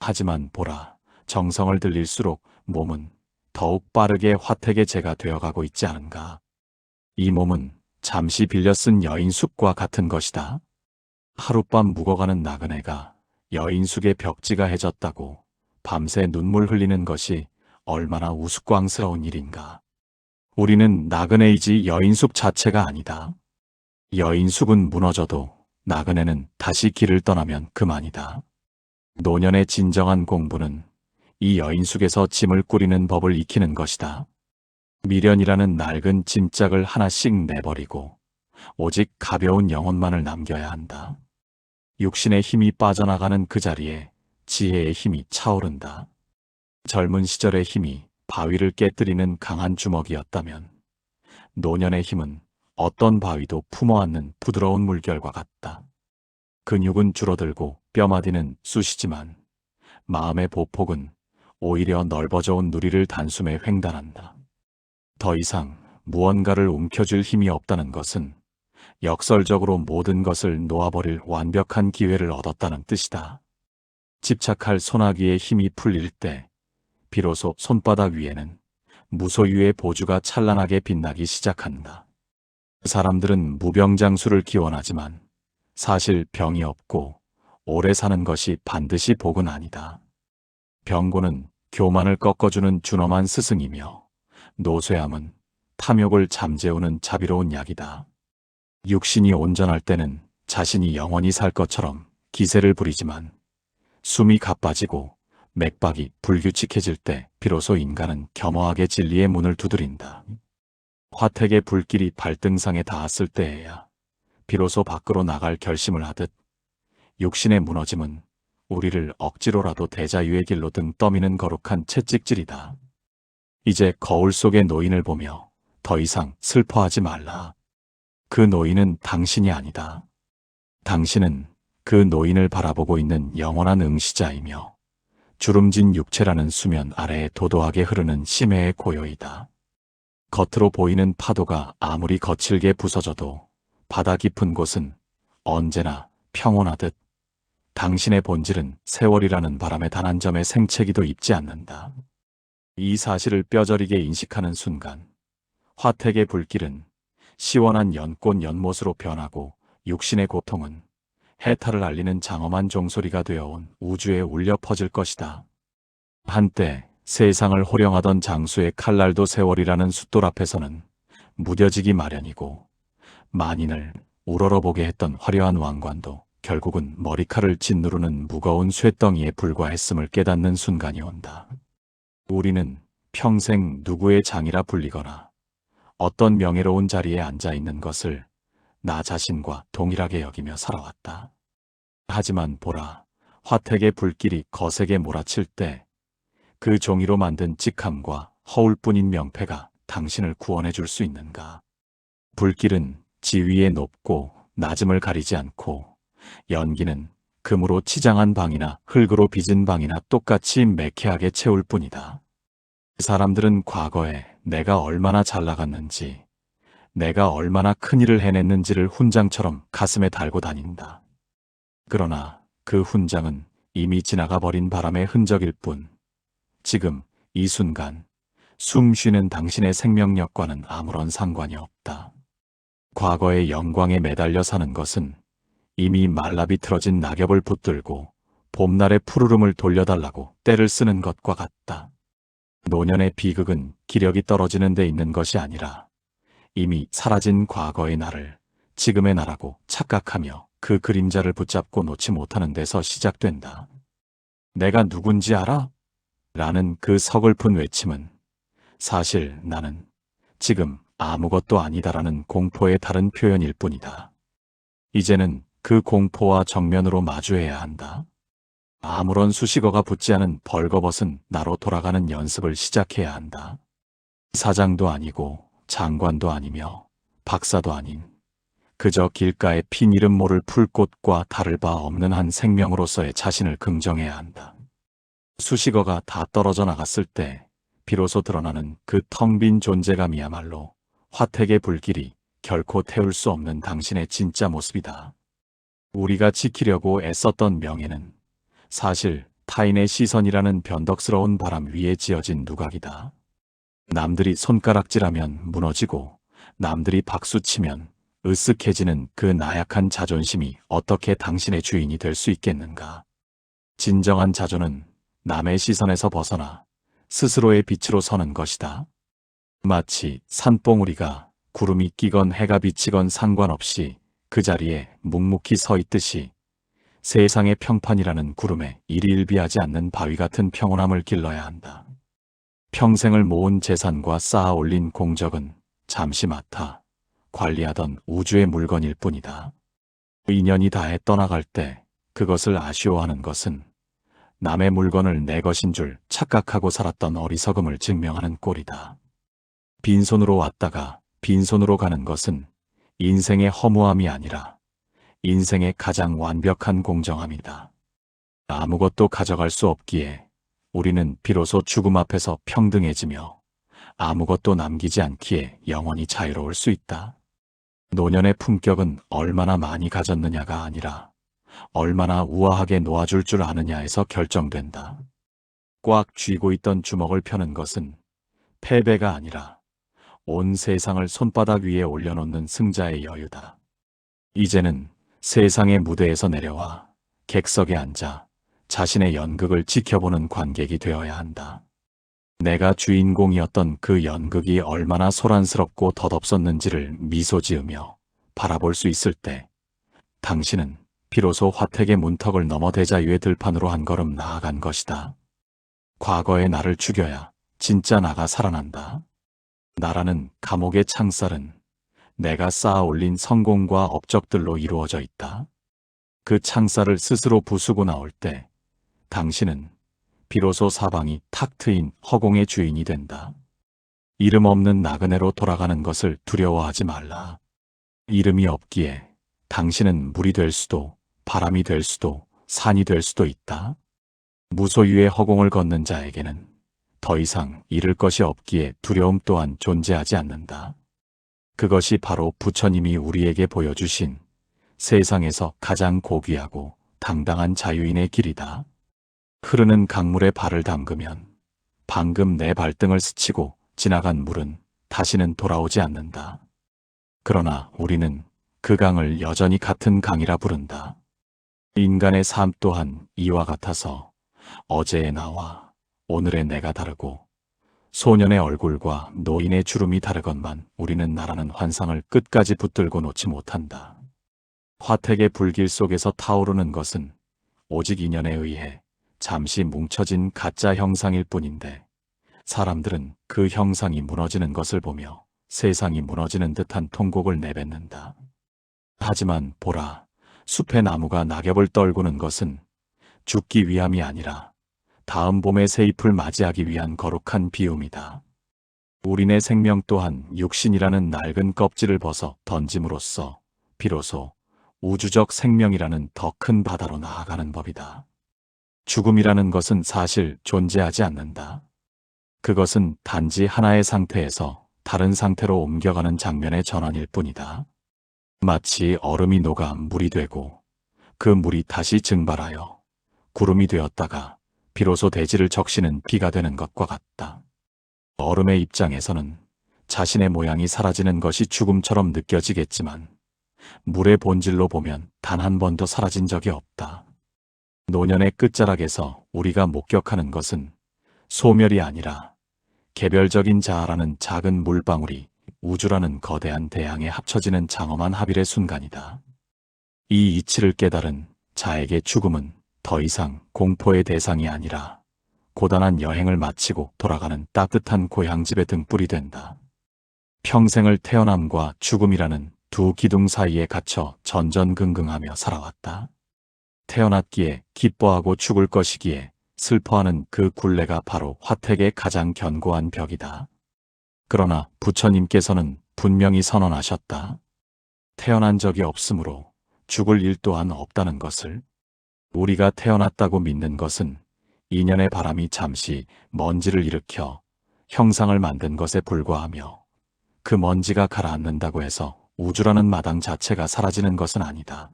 하지만 보라, 정성을 들일수록 몸은 더욱 빠르게 화택의 재가 되어가고 있지 않은가. 이 몸은 잠시 빌려 쓴 여인숙과 같은 것이다. 하룻밤 묵어가는 나그네가 여인숙의 벽지가 해졌다고 밤새 눈물 흘리는 것이 얼마나 우스꽝스러운 일인가. 우리는 나그네이지 여인숙 자체가 아니다. 여인숙은 무너져도 나그네는 다시 길을 떠나면 그만이다. 노년의 진정한 공부는 이 여인숙에서 짐을 꾸리는 법을 익히는 것이다. 미련이라는 낡은 짐짝을 하나씩 내버리고 오직 가벼운 영혼만을 남겨야 한다. 육신의 힘이 빠져나가는 그 자리에 지혜의 힘이 차오른다. 젊은 시절의 힘이 바위를 깨뜨리는 강한 주먹이었다면 노년의 힘은 어떤 바위도 품어안는 부드러운 물결과 같다. 근육은 줄어들고 뼈마디는 쑤시지만 마음의 보폭은 오히려 넓어져 온 누리를 단숨에 횡단한다. 더 이상 무언가를 움켜쥘 힘이 없다는 것은 역설적으로 모든 것을 놓아버릴 완벽한 기회를 얻었다는 뜻이다. 집착할 소나기의 힘이 풀릴 때 비로소 손바닥 위에는 무소유의 보주가 찬란하게 빛나기 시작한다. 사람들은 무병장수를 기원하지만 사실 병이 없고 오래 사는 것이 반드시 복은 아니다. 병고는 교만을 꺾어주는 준엄한 스승이며 노쇠함은 탐욕을 잠재우는 자비로운 약이다. 육신이 온전할 때는 자신이 영원히 살 것처럼 기세를 부리지만 숨이 가빠지고 맥박이 불규칙해질 때 비로소 인간은 겸허하게 진리의 문을 두드린다. 화택의 불길이 발등상에 닿았을 때에야 비로소 밖으로 나갈 결심을 하듯 육신의 무너짐은 우리를 억지로라도 대자유의 길로 등 떠미는 거룩한 채찍질이다. 이제 거울 속의 노인을 보며 더 이상 슬퍼하지 말라. 그 노인은 당신이 아니다. 당신은 그 노인을 바라보고 있는 영원한 응시자이며 주름진 육체라는 수면 아래에 도도하게 흐르는 심해의 고요이다. 겉으로 보이는 파도가 아무리 거칠게 부서져도 바다 깊은 곳은 언제나 평온하듯 당신의 본질은 세월이라는 바람의 단 한 점의 생채기도 입지 않는다. 이 사실을 뼈저리게 인식하는 순간 화택의 불길은 시원한 연꽃 연못으로 변하고 육신의 고통은 해탈을 알리는 장엄한 종소리가 되어온 우주에 울려 퍼질 것이다. 한때 세상을 호령하던 장수의 칼날도 세월이라는 숫돌 앞에서는 무뎌지기 마련이고 만인을 우러러보게 했던 화려한 왕관도 결국은 머리칼을 짓누르는 무거운 쇠덩이에 불과했음을 깨닫는 순간이 온다. 우리는 평생 누구의 장이라 불리거나 어떤 명예로운 자리에 앉아 있는 것을 나 자신과 동일하게 여기며 살아왔다. 하지만 보라, 화택의 불길이 거세게 몰아칠 때 그 종이로 만든 직함과 허울뿐인 명패가 당신을 구원해 줄 수 있는가? 불길은 지위의 높고 낮음을 가리지 않고 연기는 금으로 치장한 방이나 흙으로 빚은 방이나 똑같이 매캐하게 채울 뿐이다. 사람들은 과거에 내가 얼마나 잘 나갔는지, 내가 얼마나 큰일을 해냈는지를 훈장처럼 가슴에 달고 다닌다. 그러나 그 훈장은 이미 지나가 버린 바람의 흔적일 뿐, 지금 이 순간 숨 쉬는 당신의 생명력과는 아무런 상관이 없다. 과거의 영광에 매달려 사는 것은 이미 말라비틀어진 낙엽을 붙들고 봄날의 푸르름을 돌려달라고 떼를 쓰는 것과 같다. 노년의 비극은 기력이 떨어지는 데 있는 것이 아니라 이미 사라진 과거의 나를 지금의 나라고 착각하며 그 그림자를 붙잡고 놓지 못하는 데서 시작된다. 내가 누군지 알아? 라는 그 서글픈 외침은 사실 나는 지금 아무것도 아니다라는 공포의 다른 표현일 뿐이다. 이제는 그 공포와 정면으로 마주해야 한다. 아무런 수식어가 붙지 않은 벌거벗은 나로 돌아가는 연습을 시작해야 한다. 사장도 아니고 장관도 아니며 박사도 아닌 그저 길가에 핀 이름 모를 풀꽃과 다를 바 없는 한 생명으로서의 자신을 긍정해야 한다. 수식어가 다 떨어져 나갔을 때 비로소 드러나는 그 텅 빈 존재감이야말로 화택의 불길이 결코 태울 수 없는 당신의 진짜 모습이다. 우리가 지키려고 애썼던 명예는 사실 타인의 시선이라는 변덕스러운 바람 위에 지어진 누각이다. 남들이 손가락질하면 무너지고 남들이 박수치면 으쓱해지는 그 나약한 자존심이 어떻게 당신의 주인이 될 수 있겠는가. 진정한 자존은 남의 시선에서 벗어나 스스로의 빛으로 서는 것이다. 마치 산봉우리가 구름이 끼건 해가 비치건 상관없이 그 자리에 묵묵히 서 있듯이 세상의 평판이라는 구름에 일희일비하지 않는 바위 같은 평온함을 길러야 한다. 평생을 모은 재산과 쌓아 올린 공적은 잠시 맡아 관리하던 우주의 물건일 뿐이다. 인연이 다해 떠나갈 때 그것을 아쉬워하는 것은 남의 물건을 내 것인 줄 착각하고 살았던 어리석음을 증명하는 꼴이다. 빈손으로 왔다가 빈손으로 가는 것은 인생의 허무함이 아니라 인생의 가장 완벽한 공정함이다. 아무것도 가져갈 수 없기에 우리는 비로소 죽음 앞에서 평등해지며 아무것도 남기지 않기에 영원히 자유로울 수 있다. 노년의 품격은 얼마나 많이 가졌느냐가 아니라 얼마나 우아하게 놓아줄 줄 아느냐에서 결정된다. 꽉 쥐고 있던 주먹을 펴는 것은 패배가 아니라 온 세상을 손바닥 위에 올려놓는 승자의 여유다. 이제는 세상의 무대에서 내려와 객석에 앉아 자신의 연극을 지켜보는 관객이 되어야 한다. 내가 주인공이었던 그 연극이 얼마나 소란스럽고 덧없었는지를 미소 지으며 바라볼 수 있을 때 당신은 비로소 화택의 문턱을 넘어 대자유의 들판으로 한 걸음 나아간 것이다. 과거의 나를 죽여야 진짜 나가 살아난다. 나라는 감옥의 창살은 내가 쌓아 올린 성공과 업적들로 이루어져 있다. 그 창살을 스스로 부수고 나올 때 당신은 비로소 사방이 탁 트인 허공의 주인이 된다. 이름 없는 나그네로 돌아가는 것을 두려워하지 말라. 이름이 없기에 당신은 물이 될 수도 바람이 될 수도 산이 될 수도 있다. 무소유의 허공을 걷는 자에게는 더 이상 잃을 것이 없기에 두려움 또한 존재하지 않는다. 그것이 바로 부처님이 우리에게 보여주신 세상에서 가장 고귀하고 당당한 자유인의 길이다. 흐르는 강물에 발을 담그면 방금 내 발등을 스치고 지나간 물은 다시는 돌아오지 않는다. 그러나 우리는 그 강을 여전히 같은 강이라 부른다. 인간의 삶 또한 이와 같아서 어제의 나와 오늘의 내가 다르고 소년의 얼굴과 노인의 주름이 다르건만 우리는 나라는 환상을 끝까지 붙들고 놓지 못한다. 화택의 불길 속에서 타오르는 것은 오직 인연에 의해 잠시 뭉쳐진 가짜 형상일 뿐인데 사람들은 그 형상이 무너지는 것을 보며 세상이 무너지는 듯한 통곡을 내뱉는다. 하지만 보라, 숲의 나무가 낙엽을 떨구는 것은 죽기 위함이 아니라 다음 봄의 새 잎을 맞이하기 위한 거룩한 비움이다. 우리네 생명 또한 육신이라는 낡은 껍질을 벗어 던짐으로써 비로소 우주적 생명이라는 더 큰 바다로 나아가는 법이다. 죽음이라는 것은 사실 존재하지 않는다. 그것은 단지 하나의 상태에서 다른 상태로 옮겨가는 장면의 전환일 뿐이다. 마치 얼음이 녹아 물이 되고 그 물이 다시 증발하여 구름이 되었다가 비로소 대지를 적시는 비가 되는 것과 같다. 얼음의 입장에서는 자신의 모양이 사라지는 것이 죽음처럼 느껴지겠지만 물의 본질로 보면 단 한 번도 사라진 적이 없다. 노년의 끝자락에서 우리가 목격하는 것은 소멸이 아니라 개별적인 자아라는 작은 물방울이 우주라는 거대한 대양에 합쳐지는 장엄한 합일의 순간이다. 이 이치를 깨달은 자에게 죽음은 더 이상 공포의 대상이 아니라 고단한 여행을 마치고 돌아가는 따뜻한 고향집의 등불이 된다. 평생을 태어남과 죽음이라는 두 기둥 사이에 갇혀 전전긍긍하며 살아왔다. 태어났기에 기뻐하고 죽을 것이기에 슬퍼하는 그 굴레가 바로 화택의 가장 견고한 벽이다. 그러나 부처님께서는 분명히 선언하셨다. 태어난 적이 없으므로 죽을 일 또한 없다는 것을, 우리가 태어났다고 믿는 것은 인연의 바람이 잠시 먼지를 일으켜 형상을 만든 것에 불과하며, 그 먼지가 가라앉는다고 해서 우주라는 마당 자체가 사라지는 것은 아니다.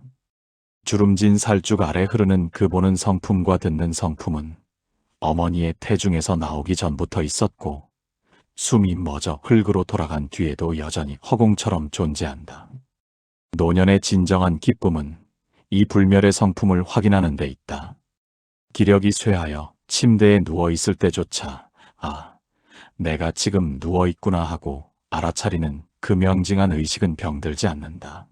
주름진 살쭉 아래 흐르는 그 보는 성품과 듣는 성품은 어머니의 태중에서 나오기 전부터 있었고, 숨이 멎어 흙으로 돌아간 뒤에도 여전히 허공처럼 존재한다. 노년의 진정한 기쁨은 이 불멸의 성품을 확인하는 데 있다. 기력이 쇠하여 침대에 누워있을 때조차 내가 지금 누워있구나 하고 알아차리는 그 명징한 의식은 병들지 않는다.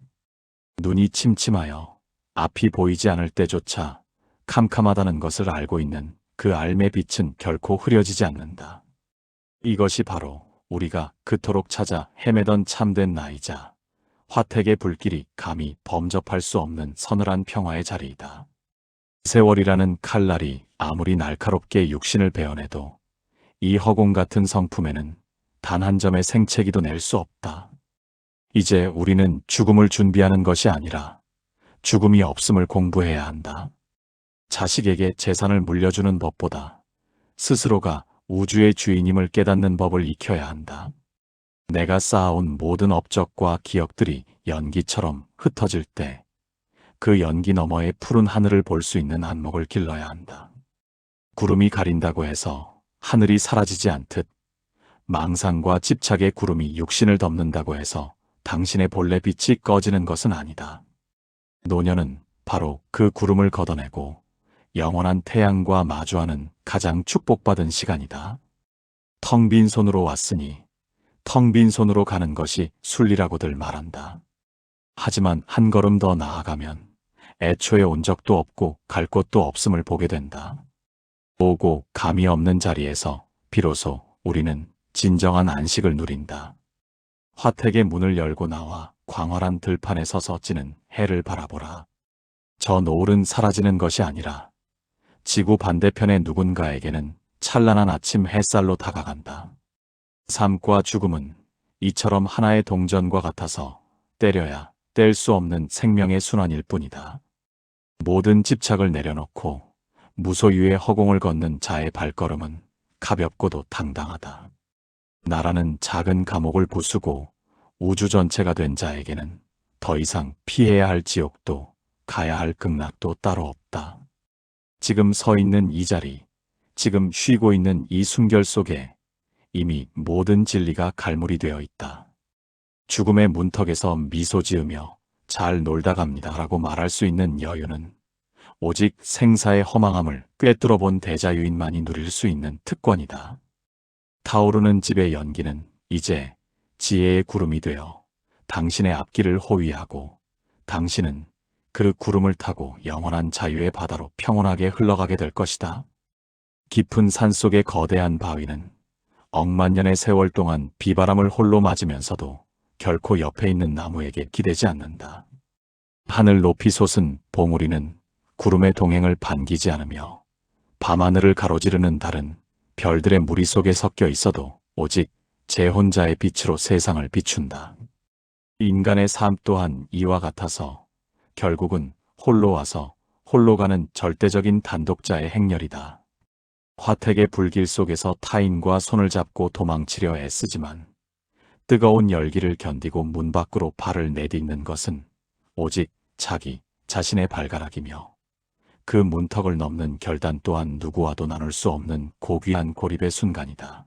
눈이 침침하여 앞이 보이지 않을 때조차 캄캄하다는 것을 알고 있는 그 알매 빛은 결코 흐려지지 않는다. 이것이 바로 우리가 그토록 찾아 헤매던 참된 나이자 화택의 불길이 감히 범접할 수 없는 서늘한 평화의 자리이다. 세월이라는 칼날이 아무리 날카롭게 육신을 베어내도 이 허공 같은 성품에는 단 한 점의 생채기도 낼 수 없다. 이제 우리는 죽음을 준비하는 것이 아니라 죽음이 없음을 공부해야 한다. 자식에게 재산을 물려주는 법보다 스스로가 우주의 주인임을 깨닫는 법을 익혀야 한다. 내가 쌓아온 모든 업적과 기억들이 연기처럼 흩어질 때 그 연기 너머의 푸른 하늘을 볼 수 있는 안목을 길러야 한다. 구름이 가린다고 해서 하늘이 사라지지 않듯 망상과 집착의 구름이 육신을 덮는다고 해서 당신의 본래 빛이 꺼지는 것은 아니다. 노년은 바로 그 구름을 걷어내고 영원한 태양과 마주하는 가장 축복받은 시간이다. 텅 빈 손으로 왔으니 텅 빈 손으로 가는 것이 순리라고들 말한다. 하지만 한 걸음 더 나아가면 애초에 온 적도 없고 갈 곳도 없음을 보게 된다. 오고 감이 없는 자리에서 비로소 우리는 진정한 안식을 누린다. 화택의 문을 열고 나와 광활한 들판에 서서 찌는 해를 바라보라. 저 노을은 사라지는 것이 아니라 지구 반대편의 누군가에게는 찬란한 아침 햇살로 다가간다. 삶과 죽음은 이처럼 하나의 동전과 같아서 때려야 뗄 수 없는 생명의 순환일 뿐이다. 모든 집착을 내려놓고 무소유의 허공을 걷는 자의 발걸음은 가볍고도 당당하다. 나라는 작은 감옥을 부수고 우주 전체가 된 자에게는 더 이상 피해야 할 지옥도 가야 할 극락도 따로 없다. 지금 서 있는 이 자리, 지금 쉬고 있는 이 숨결 속에 이미 모든 진리가 갈무리 되어 있다. 죽음의 문턱에서 미소 지으며 잘 놀다 갑니다 라고 말할 수 있는 여유는 오직 생사의 허망함을 꿰뚫어 본 대자유인만이 누릴 수 있는 특권이다. 타오르는 집의 연기는 이제 지혜의 구름이 되어 당신의 앞길을 호위하고 당신은 그 구름을 타고 영원한 자유의 바다로 평온하게 흘러가게 될 것이다. 깊은 산속의 거대한 바위는 억만 년의 세월 동안 비바람을 홀로 맞으면서도 결코 옆에 있는 나무에게 기대지 않는다. 하늘 높이 솟은 봉우리는 구름의 동행을 반기지 않으며 밤하늘을 가로지르는 달은 별들의 무리 속에 섞여 있어도 오직 제 혼자의 빛으로 세상을 비춘다. 인간의 삶 또한 이와 같아서 결국은 홀로 와서 홀로 가는 절대적인 단독자의 행렬이다. 화택의 불길 속에서 타인과 손을 잡고 도망치려 애쓰지만 뜨거운 열기를 견디고 문 밖으로 발을 내딛는 것은 오직 자기 자신의 발가락이며 그 문턱을 넘는 결단 또한 누구와도 나눌 수 없는 고귀한 고립의 순간이다.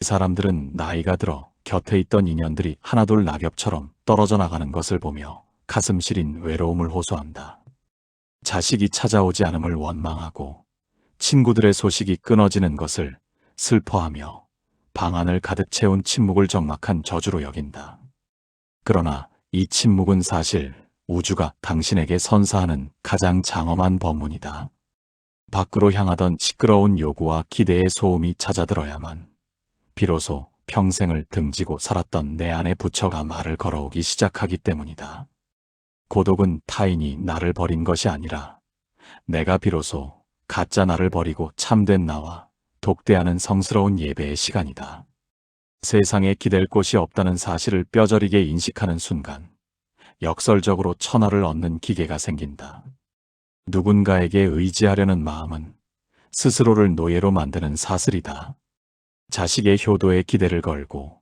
이 사람들은 나이가 들어 곁에 있던 인연들이 하나둘 낙엽처럼 떨어져 나가는 것을 보며 가슴 시린 외로움을 호소한다. 자식이 찾아오지 않음을 원망하고 친구들의 소식이 끊어지는 것을 슬퍼하며 방 안을 가득 채운 침묵을 적막한 저주로 여긴다. 그러나 이 침묵은 사실 우주가 당신에게 선사하는 가장 장엄한 법문이다. 밖으로 향하던 시끄러운 요구와 기대의 소음이 잦아들어야만 비로소 평생을 등지고 살았던 내 안의 부처가 말을 걸어오기 시작하기 때문이다. 고독은 타인이 나를 버린 것이 아니라 내가 비로소 가짜 나를 버리고 참된 나와 독대하는 성스러운 예배의 시간이다. 세상에 기댈 곳이 없다는 사실을 뼈저리게 인식하는 순간 역설적으로 천하를 얻는 기계가 생긴다. 누군가에게 의지하려는 마음은 스스로를 노예로 만드는 사슬이다. 자식의 효도에 기대를 걸고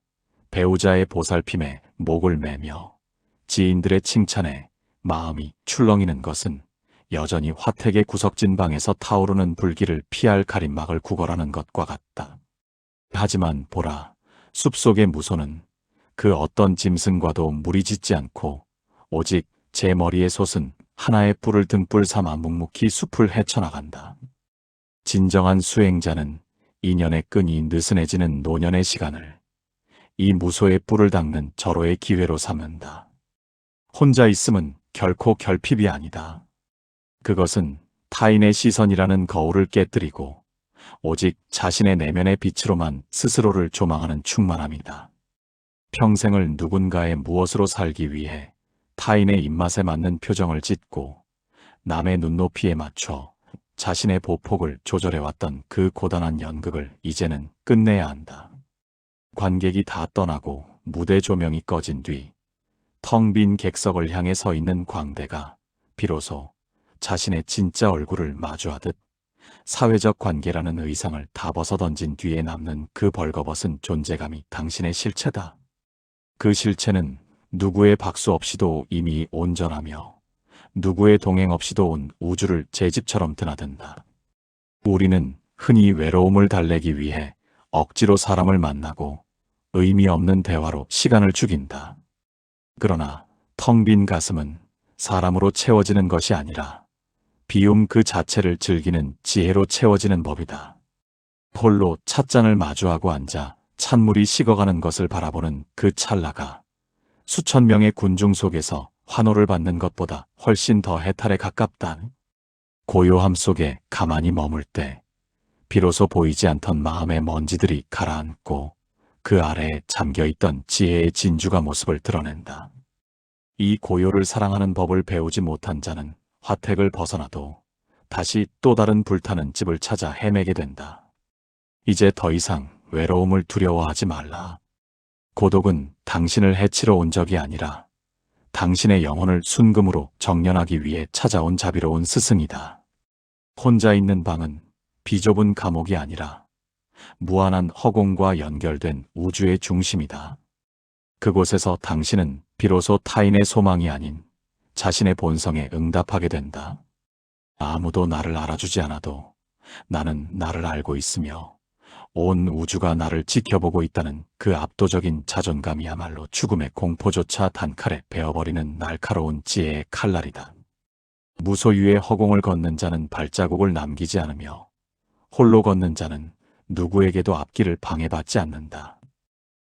배우자의 보살핌에 목을 매며 지인들의 칭찬에 마음이 출렁이는 것은 여전히 화택의 구석진 방에서 타오르는 불길을 피할 가림막을 구걸하는 것과 같다. 하지만 보라, 숲속의 무소는 그 어떤 짐승과도 무리짓지 않고 오직 제 머리에 솟은 하나의 뿔을 등불 삼아 묵묵히 숲을 헤쳐나간다. 진정한 수행자는 인연의 끈이 느슨해지는 노년의 시간을 이 무소의 뿔을 닦는 절호의 기회로 삼는다. 혼자 있음은 결코 결핍이 아니다. 그것은 타인의 시선이라는 거울을 깨뜨리고 오직 자신의 내면의 빛으로만 스스로를 조망하는 충만함이다. 평생을 누군가의 무엇으로 살기 위해 타인의 입맛에 맞는 표정을 짓고 남의 눈높이에 맞춰 자신의 보폭을 조절해왔던 그 고단한 연극을 이제는 끝내야 한다. 관객이 다 떠나고 무대 조명이 꺼진 뒤 텅 빈 객석을 향해 서 있는 광대가 비로소 자신의 진짜 얼굴을 마주하듯 사회적 관계라는 의상을 다 벗어던진 뒤에 남는 그 벌거벗은 존재감이 당신의 실체다. 그 실체는 누구의 박수 없이도 이미 온전하며 누구의 동행 없이도 온 우주를 제 집처럼 드나든다. 우리는 흔히 외로움을 달래기 위해 억지로 사람을 만나고 의미 없는 대화로 시간을 죽인다. 그러나 텅 빈 가슴은 사람으로 채워지는 것이 아니라 비움 그 자체를 즐기는 지혜로 채워지는 법이다. 홀로 찻잔을 마주하고 앉아 찬물이 식어가는 것을 바라보는 그 찰나가 수천 명의 군중 속에서 환호를 받는 것보다 훨씬 더 해탈에 가깝다. 고요함 속에 가만히 머물 때 비로소 보이지 않던 마음의 먼지들이 가라앉고 그 아래에 잠겨있던 지혜의 진주가 모습을 드러낸다. 이 고요를 사랑하는 법을 배우지 못한 자는 화택을 벗어나도 다시 또 다른 불타는 집을 찾아 헤매게 된다. 이제 더 이상 외로움을 두려워하지 말라. 고독은 당신을 해치러 온 적이 아니라 당신의 영혼을 순금으로 정련하기 위해 찾아온 자비로운 스승이다. 혼자 있는 방은 비좁은 감옥이 아니라 무한한 허공과 연결된 우주의 중심이다. 그곳에서 당신은 비로소 타인의 소망이 아닌 자신의 본성에 응답하게 된다. 아무도 나를 알아주지 않아도 나는 나를 알고 있으며 온 우주가 나를 지켜보고 있다는 그 압도적인 자존감이야말로 죽음의 공포조차 단칼에 베어버리는 날카로운 지혜의 칼날이다. 무소유의 허공을 걷는 자는 발자국을 남기지 않으며 홀로 걷는 자는 누구에게도 앞길을 방해받지 않는다.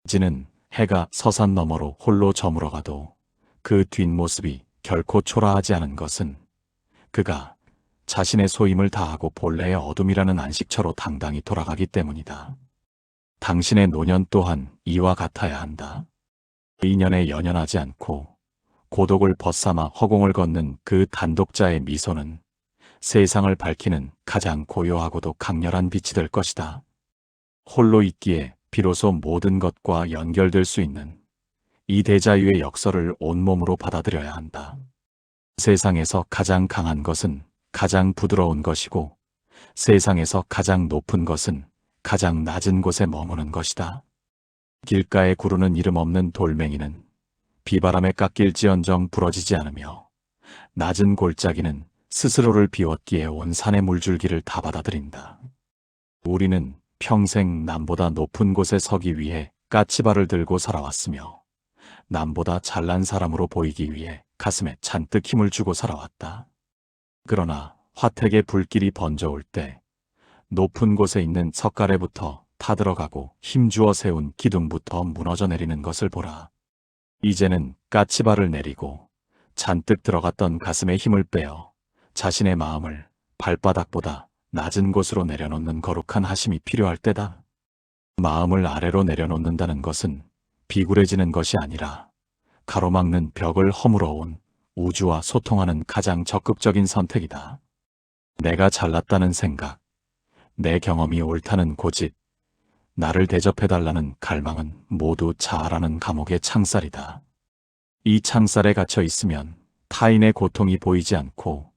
지는 해가 서산 너머로 홀로 저물어가도 그 뒷모습이 결코 초라하지 않은 것은 그가 자신의 소임을 다하고 본래의 어둠이라는 안식처로 당당히 돌아가기 때문이다. 당신의 노년 또한 이와 같아야 한다. 인연에 연연하지 않고 고독을 벗삼아 허공을 걷는 그 단독자의 미소는 세상을 밝히는 가장 고요하고도 강렬한 빛이 될 것이다. 홀로 있기에 비로소 모든 것과 연결될 수 있는 이 대자유의 역설을 온몸으로 받아들여야 한다. 세상에서 가장 강한 것은 가장 부드러운 것이고 세상에서 가장 높은 것은 가장 낮은 곳에 머무는 것이다. 길가에 구르는 이름 없는 돌멩이는 비바람에 깎일지언정 부러지지 않으며 낮은 골짜기는 스스로를 비웠기에 온 산의 물줄기를 다 받아들인다. 우리는 평생 남보다 높은 곳에 서기 위해 까치발을 들고 살아왔으며 남보다 잘난 사람으로 보이기 위해 가슴에 잔뜩 힘을 주고 살아왔다. 그러나 화택의 불길이 번져올 때 높은 곳에 있는 석가래부터 타들어가고 힘주어 세운 기둥부터 무너져 내리는 것을 보라. 이제는 까치발을 내리고 잔뜩 들어갔던 가슴에 힘을 빼어 자신의 마음을 발바닥보다 낮은 곳으로 내려놓는 거룩한 하심이 필요할 때다. 마음을 아래로 내려놓는다는 것은 비굴해지는 것이 아니라 가로막는 벽을 허물어 온 우주와 소통하는 가장 적극적인 선택이다. 내가 잘났다는 생각, 내 경험이 옳다는 고집, 나를 대접해달라는 갈망은 모두 자아라는 감옥의 창살이다. 이 창살에 갇혀 있으면 타인의 고통이 보이지 않고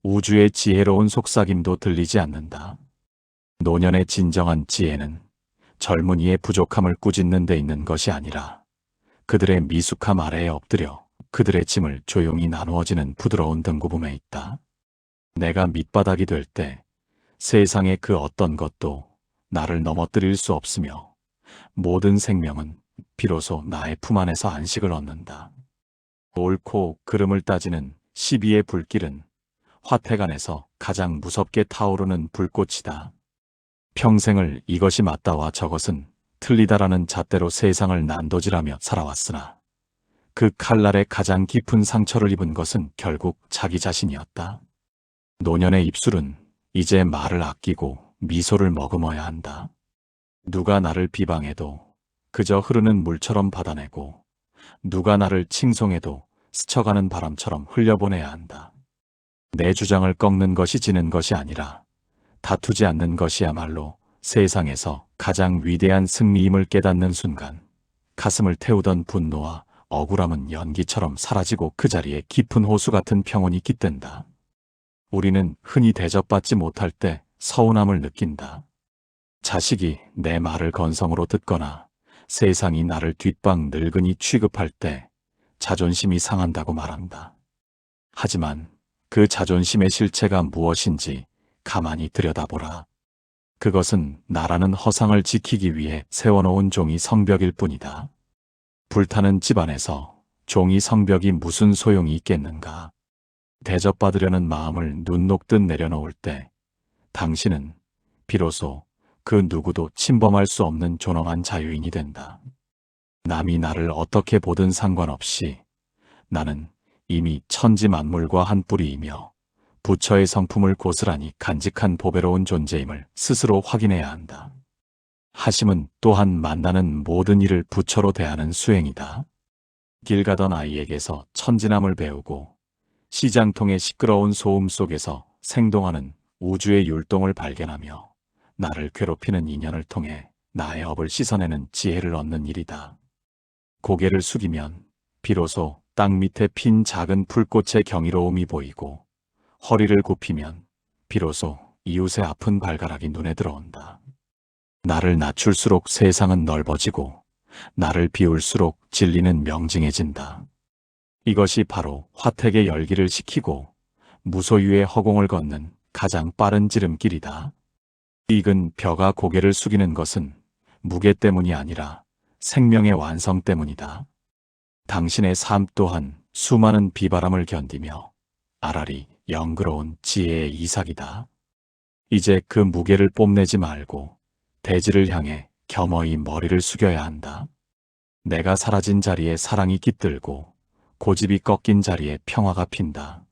우주의 지혜로운 속삭임도 들리지 않는다. 노년의 진정한 지혜는 젊은이의 부족함을 꾸짖는 데 있는 것이 아니라 그들의 미숙함 아래에 엎드려 그들의 짐을 조용히 나누어지는 부드러운 등구붐에 있다. 내가 밑바닥이 될 때 세상의 그 어떤 것도 나를 넘어뜨릴 수 없으며 모든 생명은 비로소 나의 품 안에서 안식을 얻는다. 옳고 그름을 따지는 시비의 불길은 화태간에서 가장 무섭게 타오르는 불꽃이다. 평생을 이것이 맞다와 저것은 틀리다라는 잣대로 세상을 난도질하며 살아왔으나 그 칼날에 가장 깊은 상처를 입은 것은 결국 자기 자신이었다. 노년의 입술은 이제 말을 아끼고 미소를 머금어야 한다. 누가 나를 비방해도 그저 흐르는 물처럼 받아내고 누가 나를 칭송해도 스쳐가는 바람처럼 흘려보내야 한다. 내 주장을 꺾는 것이 지는 것이 아니라 다투지 않는 것이야말로 세상에서 가장 위대한 승리임을 깨닫는 순간 가슴을 태우던 분노와 억울함은 연기처럼 사라지고 그 자리에 깊은 호수 같은 평온이 깃든다. 우리는 흔히 대접받지 못할 때 서운함을 느낀다. 자식이 내 말을 건성으로 듣거나 세상이 나를 뒷방 늙은이 취급할 때 자존심이 상한다고 말한다. 하지만 그 자존심의 실체가 무엇인지 가만히 들여다보라. 그것은 나라는 허상을 지키기 위해 세워놓은 종이 성벽일 뿐이다. 불타는 집안에서 종이 성벽이 무슨 소용이 있겠는가. 대접받으려는 마음을 눈 녹듯 내려놓을 때 당신은 비로소 그 누구도 침범할 수 없는 존엄한 자유인이 된다. 남이 나를 어떻게 보든 상관없이 나는 이미 천지 만물과 한 뿌리이며 부처의 성품을 고스란히 간직한 보배로운 존재임을 스스로 확인해야 한다. 하심은 또한 만나는 모든 일을 부처로 대하는 수행이다. 길 가던 아이에게서 천지남을 배우고 시장통의 시끄러운 소음 속에서 생동하는 우주의 율동을 발견하며 나를 괴롭히는 인연을 통해 나의 업을 씻어내는 지혜를 얻는 일이다. 고개를 숙이면 비로소 땅 밑에 핀 작은 풀꽃의 경이로움이 보이고 허리를 굽히면 비로소 이웃의 아픈 발가락이 눈에 들어온다. 나를 낮출수록 세상은 넓어지고 나를 비울수록 진리는 명징해진다. 이것이 바로 화택의 열기를 식히고 무소유의 허공을 걷는 가장 빠른 지름길이다. 익은 벼가 고개를 숙이는 것은 무게 때문이 아니라 생명의 완성 때문이다. 당신의 삶 또한 수많은 비바람을 견디며 아라리 영그러운 지혜의 이삭이다. 이제 그 무게를 뽐내지 말고 대지를 향해 겸허히 머리를 숙여야 한다. 내가 사라진 자리에 사랑이 깃들고 고집이 꺾인 자리에 평화가 핀다.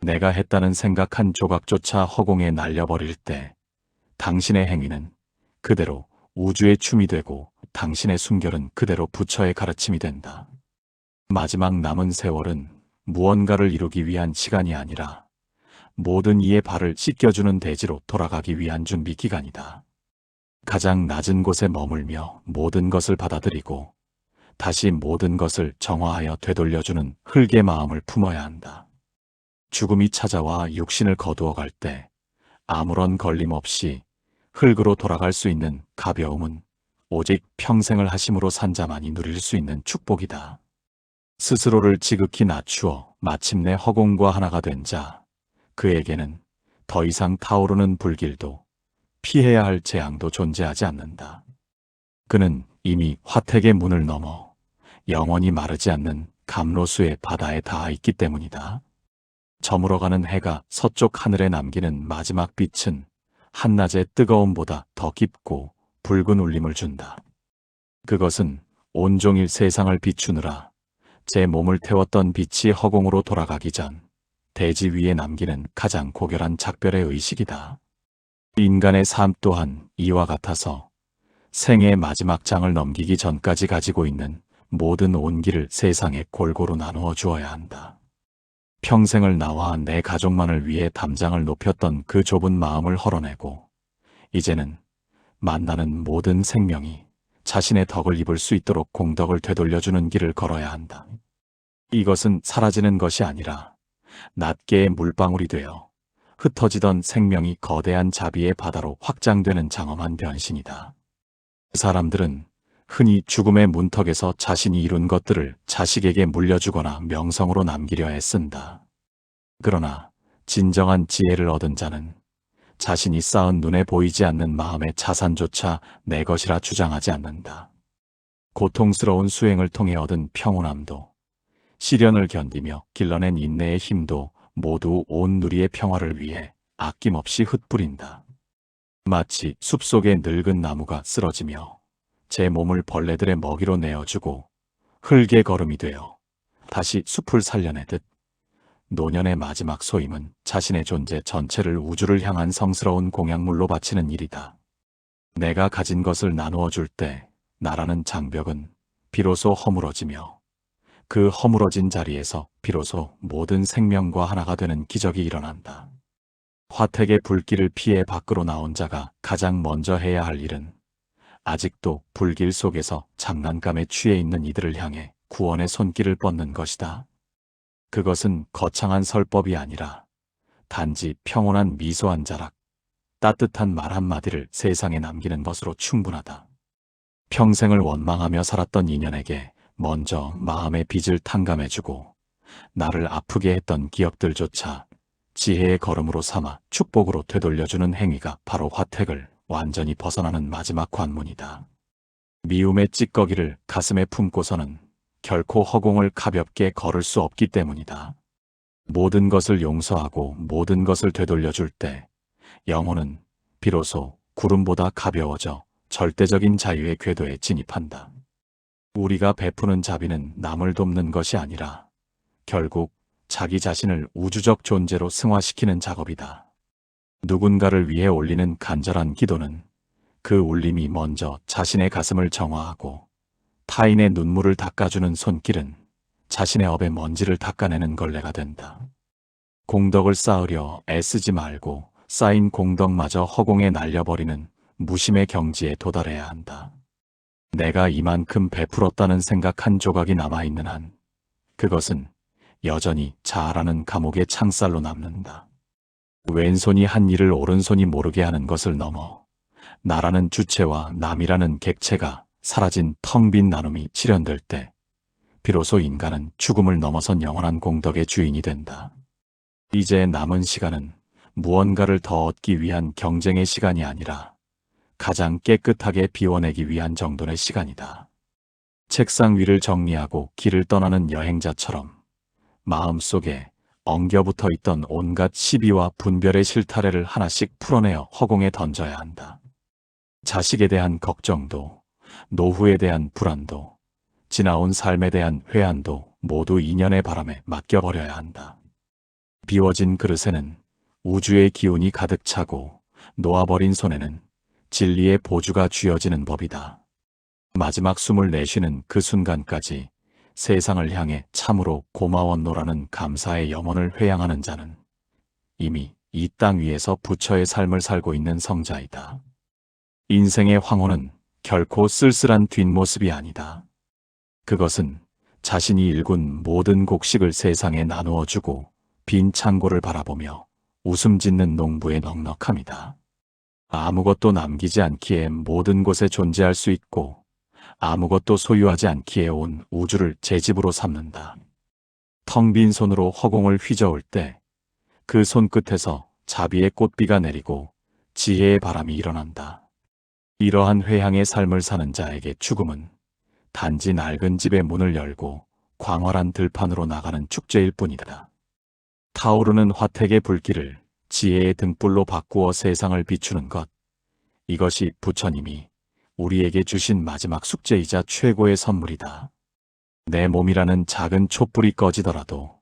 내가 했다는 생각 한 조각조차 허공에 날려버릴 때 당신의 행위는 그대로 우주의 춤이 되고 당신의 숨결은 그대로 부처의 가르침이 된다. 마지막 남은 세월은 무언가를 이루기 위한 시간이 아니라 모든 이의 발을 씻겨주는 대지로 돌아가기 위한 준비 기간이다. 가장 낮은 곳에 머물며 모든 것을 받아들이고 다시 모든 것을 정화하여 되돌려주는 흙의 마음을 품어야 한다. 죽음이 찾아와 육신을 거두어 갈 때 아무런 걸림 없이 흙으로 돌아갈 수 있는 가벼움은 오직 평생을 하심으로 산 자만이 누릴 수 있는 축복이다. 스스로를 지극히 낮추어 마침내 허공과 하나가 된 자, 그에게는 더 이상 타오르는 불길도 피해야 할 재앙도 존재하지 않는다. 그는 이미 화택의 문을 넘어 영원히 마르지 않는 감로수의 바다에 닿아 있기 때문이다. 저물어가는 해가 서쪽 하늘에 남기는 마지막 빛은 한낮의 뜨거움보다 더 깊고 붉은 울림을 준다. 그것은 온종일 세상을 비추느라 제 몸을 태웠던 빛이 허공으로 돌아가기 전 대지 위에 남기는 가장 고결한 작별의 의식이다. 인간의 삶 또한 이와 같아서 생의 마지막 장을 넘기기 전까지 가지고 있는 모든 온기를 세상에 골고루 나누어 주어야 한다. 평생을 나와 내 가족만을 위해 담장을 높였던 그 좁은 마음을 헐어내고 이제는 만나는 모든 생명이 자신의 덕을 입을 수 있도록 공덕을 되돌려주는 길을 걸어야 한다. 이것은 사라지는 것이 아니라 낱개의 물방울이 되어 흩어지던 생명이 거대한 자비의 바다로 확장되는 장엄한 변신이다. 사람들은 흔히 죽음의 문턱에서 자신이 이룬 것들을 자식에게 물려주거나 명성으로 남기려 애쓴다. 그러나 진정한 지혜를 얻은 자는 자신이 쌓은 눈에 보이지 않는 마음의 자산조차 내 것이라 주장하지 않는다. 고통스러운 수행을 통해 얻은 평온함도, 시련을 견디며 길러낸 인내의 힘도 모두 온 누리의 평화를 위해 아낌없이 흩뿌린다. 마치 숲속의 늙은 나무가 쓰러지며 제 몸을 벌레들의 먹이로 내어주고 흙의 거름이 되어 다시 숲을 살려내듯, 노년의 마지막 소임은 자신의 존재 전체를 우주를 향한 성스러운 공약물로 바치는 일이다. 내가 가진 것을 나누어 줄 때 나라는 장벽은 비로소 허물어지며 그 허물어진 자리에서 비로소 모든 생명과 하나가 되는 기적이 일어난다. 화택의 불길을 피해 밖으로 나온 자가 가장 먼저 해야 할 일은 아직도 불길 속에서 장난감에 취해 있는 이들을 향해 구원의 손길을 뻗는 것이다. 그것은 거창한 설법이 아니라 단지 평온한 미소 한 자락, 따뜻한 말 한마디를 세상에 남기는 것으로 충분하다. 평생을 원망하며 살았던 인연에게 먼저 마음의 빚을 탕감해주고 나를 아프게 했던 기억들조차 지혜의 걸음으로 삼아 축복으로 되돌려주는 행위가 바로 화택을 완전히 벗어나는 마지막 관문이다. 미움의 찌꺼기를 가슴에 품고서는 결코 허공을 가볍게 걸을 수 없기 때문이다. 모든 것을 용서하고 모든 것을 되돌려줄 때 영혼은 비로소 구름보다 가벼워져 절대적인 자유의 궤도에 진입한다. 우리가 베푸는 자비는 남을 돕는 것이 아니라 결국 자기 자신을 우주적 존재로 승화시키는 작업이다. 누군가를 위해 올리는 간절한 기도는 그 울림이 먼저 자신의 가슴을 정화하고, 타인의 눈물을 닦아주는 손길은 자신의 업의 먼지를 닦아내는 걸레가 된다. 공덕을 쌓으려 애쓰지 말고 쌓인 공덕마저 허공에 날려버리는 무심의 경지에 도달해야 한다. 내가 이만큼 베풀었다는 생각 한 조각이 남아있는 한 그것은 여전히 자아라는 감옥의 창살로 남는다. 왼손이 한 일을 오른손이 모르게 하는 것을 넘어 나라는 주체와 남이라는 객체가 사라진 텅 빈 나눔이 실현될 때 비로소 인간은 죽음을 넘어선 영원한 공덕의 주인이 된다. 이제 남은 시간은 무언가를 더 얻기 위한 경쟁의 시간이 아니라 가장 깨끗하게 비워내기 위한 정돈의 시간이다. 책상 위를 정리하고 길을 떠나는 여행자처럼 마음속에 엉겨붙어 있던 온갖 시비와 분별의 실타래를 하나씩 풀어내어 허공에 던져야 한다. 자식에 대한 걱정도, 노후에 대한 불안도, 지나온 삶에 대한 회한도 모두 인연의 바람에 맡겨버려야 한다. 비워진 그릇에는 우주의 기운이 가득 차고 놓아버린 손에는 진리의 보주가 쥐어지는 법이다. 마지막 숨을 내쉬는 그 순간까지 세상을 향해 참으로 고마웠노라는 감사의 염원을 회양하는 자는 이미 이 땅 위에서 부처의 삶을 살고 있는 성자이다. 인생의 황혼은 결코 쓸쓸한 뒷모습이 아니다. 그것은 자신이 일군 모든 곡식을 세상에 나누어 주고 빈 창고를 바라보며 웃음 짓는 농부의 넉넉함이다. 아무것도 남기지 않기에 모든 곳에 존재할 수 있고 아무것도 소유하지 않기에 온 우주를 제 집으로 삼는다. 텅 빈 손으로 허공을 휘저을 때 그 손끝에서 자비의 꽃비가 내리고 지혜의 바람이 일어난다. 이러한 회향의 삶을 사는 자에게 죽음은 단지 낡은 집의 문을 열고 광활한 들판으로 나가는 축제일 뿐이다. 타오르는 화택의 불길을 지혜의 등불로 바꾸어 세상을 비추는 것, 이것이 부처님이 우리에게 주신 마지막 숙제이자 최고의 선물이다. 내 몸이라는 작은 촛불이 꺼지더라도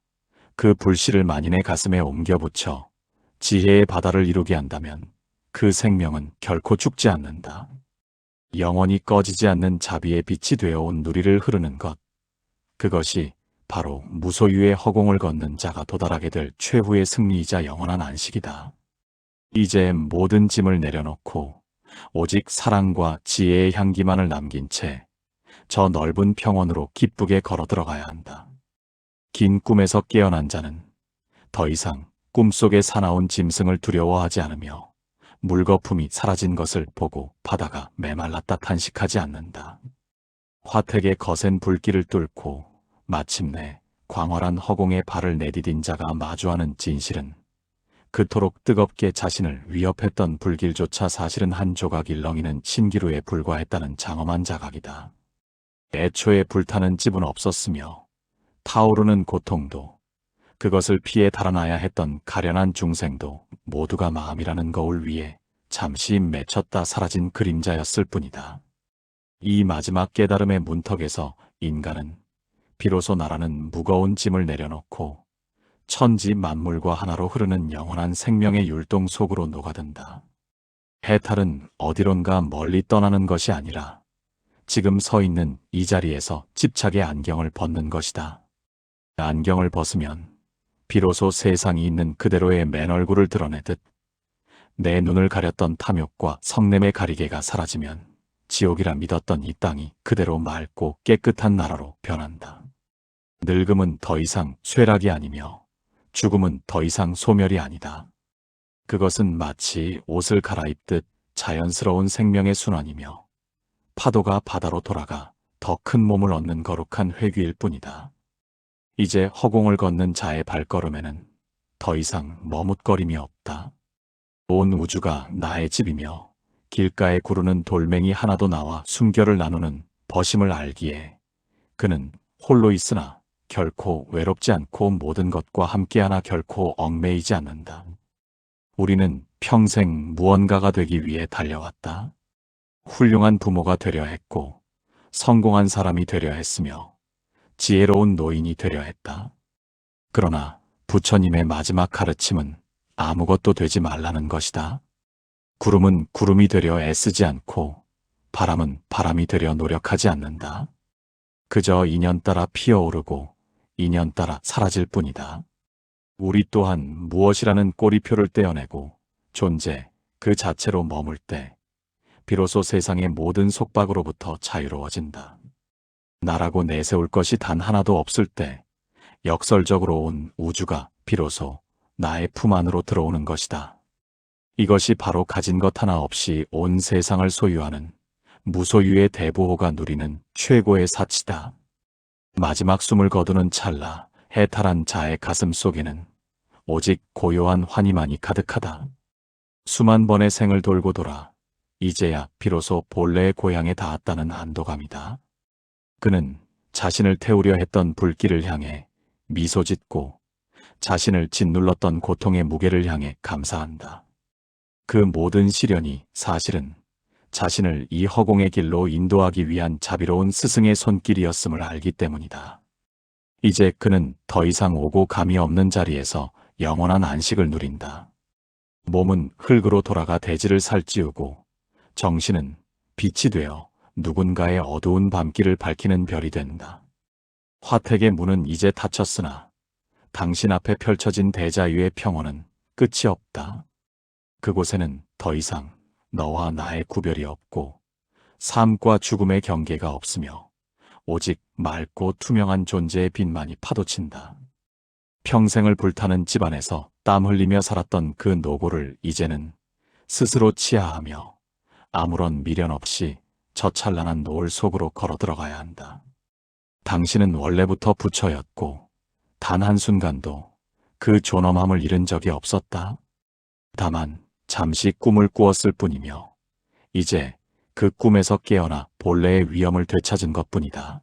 그 불씨를 만인의 가슴에 옮겨 붙여 지혜의 바다를 이루게 한다면 그 생명은 결코 죽지 않는다. 영원히 꺼지지 않는 자비의 빛이 되어온 누리를 흐르는 것, 그것이 바로 무소유의 허공을 걷는 자가 도달하게 될 최후의 승리이자 영원한 안식이다. 이제 모든 짐을 내려놓고 오직 사랑과 지혜의 향기만을 남긴 채 저 넓은 평원으로 기쁘게 걸어 들어가야 한다. 긴 꿈에서 깨어난 자는 더 이상 꿈속의 사나운 짐승을 두려워하지 않으며 물거품이 사라진 것을 보고 바다가 메말랐다 탄식하지 않는다. 화택의 거센 불길을 뚫고 마침내 광활한 허공에 발을 내디딘 자가 마주하는 진실은 그토록 뜨겁게 자신을 위협했던 불길조차 사실은 한 조각 일렁이는 신기루에 불과했다는 장엄한 자각이다. 애초에 불타는 집은 없었으며 타오르는 고통도 그것을 피해 달아나야 했던 가련한 중생도 모두가 마음이라는 거울 위에 잠시 맺혔다 사라진 그림자였을 뿐이다. 이 마지막 깨달음의 문턱에서 인간은 비로소 나라는 무거운 짐을 내려놓고 천지 만물과 하나로 흐르는 영원한 생명의 율동 속으로 녹아든다. 해탈은 어디론가 멀리 떠나는 것이 아니라 지금 서 있는 이 자리에서 집착의 안경을 벗는 것이다. 안경을 벗으면 비로소 세상이 있는 그대로의 맨 얼굴을 드러내듯 내 눈을 가렸던 탐욕과 성냄의 가리개가 사라지면 지옥이라 믿었던 이 땅이 그대로 맑고 깨끗한 나라로 변한다. 늙음은 더 이상 쇠락이 아니며 죽음은 더 이상 소멸이 아니다. 그것은 마치 옷을 갈아입듯 자연스러운 생명의 순환이며 파도가 바다로 돌아가 더 큰 몸을 얻는 거룩한 회귀일 뿐이다. 이제 허공을 걷는 자의 발걸음에는 더 이상 머뭇거림이 없다. 온 우주가 나의 집이며 길가에 구르는 돌멩이 하나도 나와 순결을 나누는 벗임을 알기에 그는 홀로 있으나 결코 외롭지 않고 모든 것과 함께하나 결코 얽매이지 않는다. 우리는 평생 무언가가 되기 위해 달려왔다. 훌륭한 부모가 되려 했고 성공한 사람이 되려 했으며 지혜로운 노인이 되려 했다. 그러나 부처님의 마지막 가르침은 아무것도 되지 말라는 것이다. 구름은 구름이 되려 애쓰지 않고 바람은 바람이 되려 노력하지 않는다. 그저 인연 따라 피어오르고 인연 따라 사라질 뿐이다. 우리 또한 무엇이라는 꼬리표를 떼어내고 존재 그 자체로 머물 때 비로소 세상의 모든 속박으로부터 자유로워진다. 나라고 내세울 것이 단 하나도 없을 때 역설적으로 온 우주가 비로소 나의 품 안으로 들어오는 것이다. 이것이 바로 가진 것 하나 없이 온 세상을 소유하는 무소유의 대보호가 누리는 최고의 사치다. 마지막 숨을 거두는 찰나 해탈한 자의 가슴 속에는 오직 고요한 환희만이 가득하다. 수만 번의 생을 돌고 돌아 이제야 비로소 본래의 고향에 닿았다는 안도감이다. 그는 자신을 태우려 했던 불길을 향해 미소 짓고 자신을 짓눌렀던 고통의 무게를 향해 감사한다. 그 모든 시련이 사실은 자신을 이 허공의 길로 인도하기 위한 자비로운 스승의 손길이었음을 알기 때문이다. 이제 그는 더 이상 오고 감이 없는 자리에서 영원한 안식을 누린다. 몸은 흙으로 돌아가 대지를 살찌우고 정신은 빛이 되어 누군가의 어두운 밤길을 밝히는 별이 된다. 화택의 문은 이제 닫혔으나 당신 앞에 펼쳐진 대자유의 평원은 끝이 없다. 그곳에는 더 이상 너와 나의 구별이 없고 삶과 죽음의 경계가 없으며 오직 맑고 투명한 존재의 빛만이 파도친다. 평생을 불타는 집안에서 땀 흘리며 살았던 그 노고를 이제는 스스로 치하하며 아무런 미련 없이 저 찬란한 노을 속으로 걸어 들어가야 한다. 당신은 원래부터 부처였고 단 한순간도 그 존엄함을 잃은 적이 없었다. 다만 잠시 꿈을 꾸었을 뿐이며 이제 그 꿈에서 깨어나 본래의 위엄을 되찾은 것뿐이다.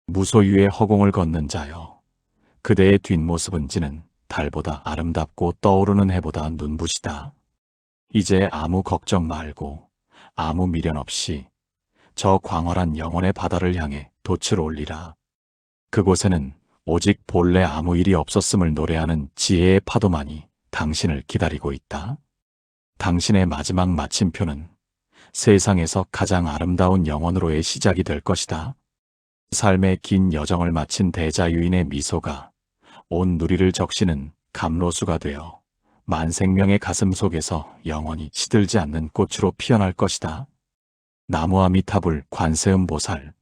무소유의 허공을 걷는 자여, 그대의 뒷모습은지는 달보다 아름답고 떠오르는 해보다 눈부시다. 이제 아무 걱정 말고 아무 미련 없이 저 광활한 영혼의 바다를 향해 돛을 올리라. 그곳에는 오직 본래 아무 일이 없었음을 노래하는 지혜의 파도만이 당신을 기다리고 있다. 당신의 마지막 마침표는 세상에서 가장 아름다운 영혼으로의 시작이 될 것이다. 삶의 긴 여정을 마친 대자유인의 미소가 온 누리를 적시는 감로수가 되어 만생명의 가슴 속에서 영원히 시들지 않는 꽃으로 피어날 것이다. 나무아미타불 관세음보살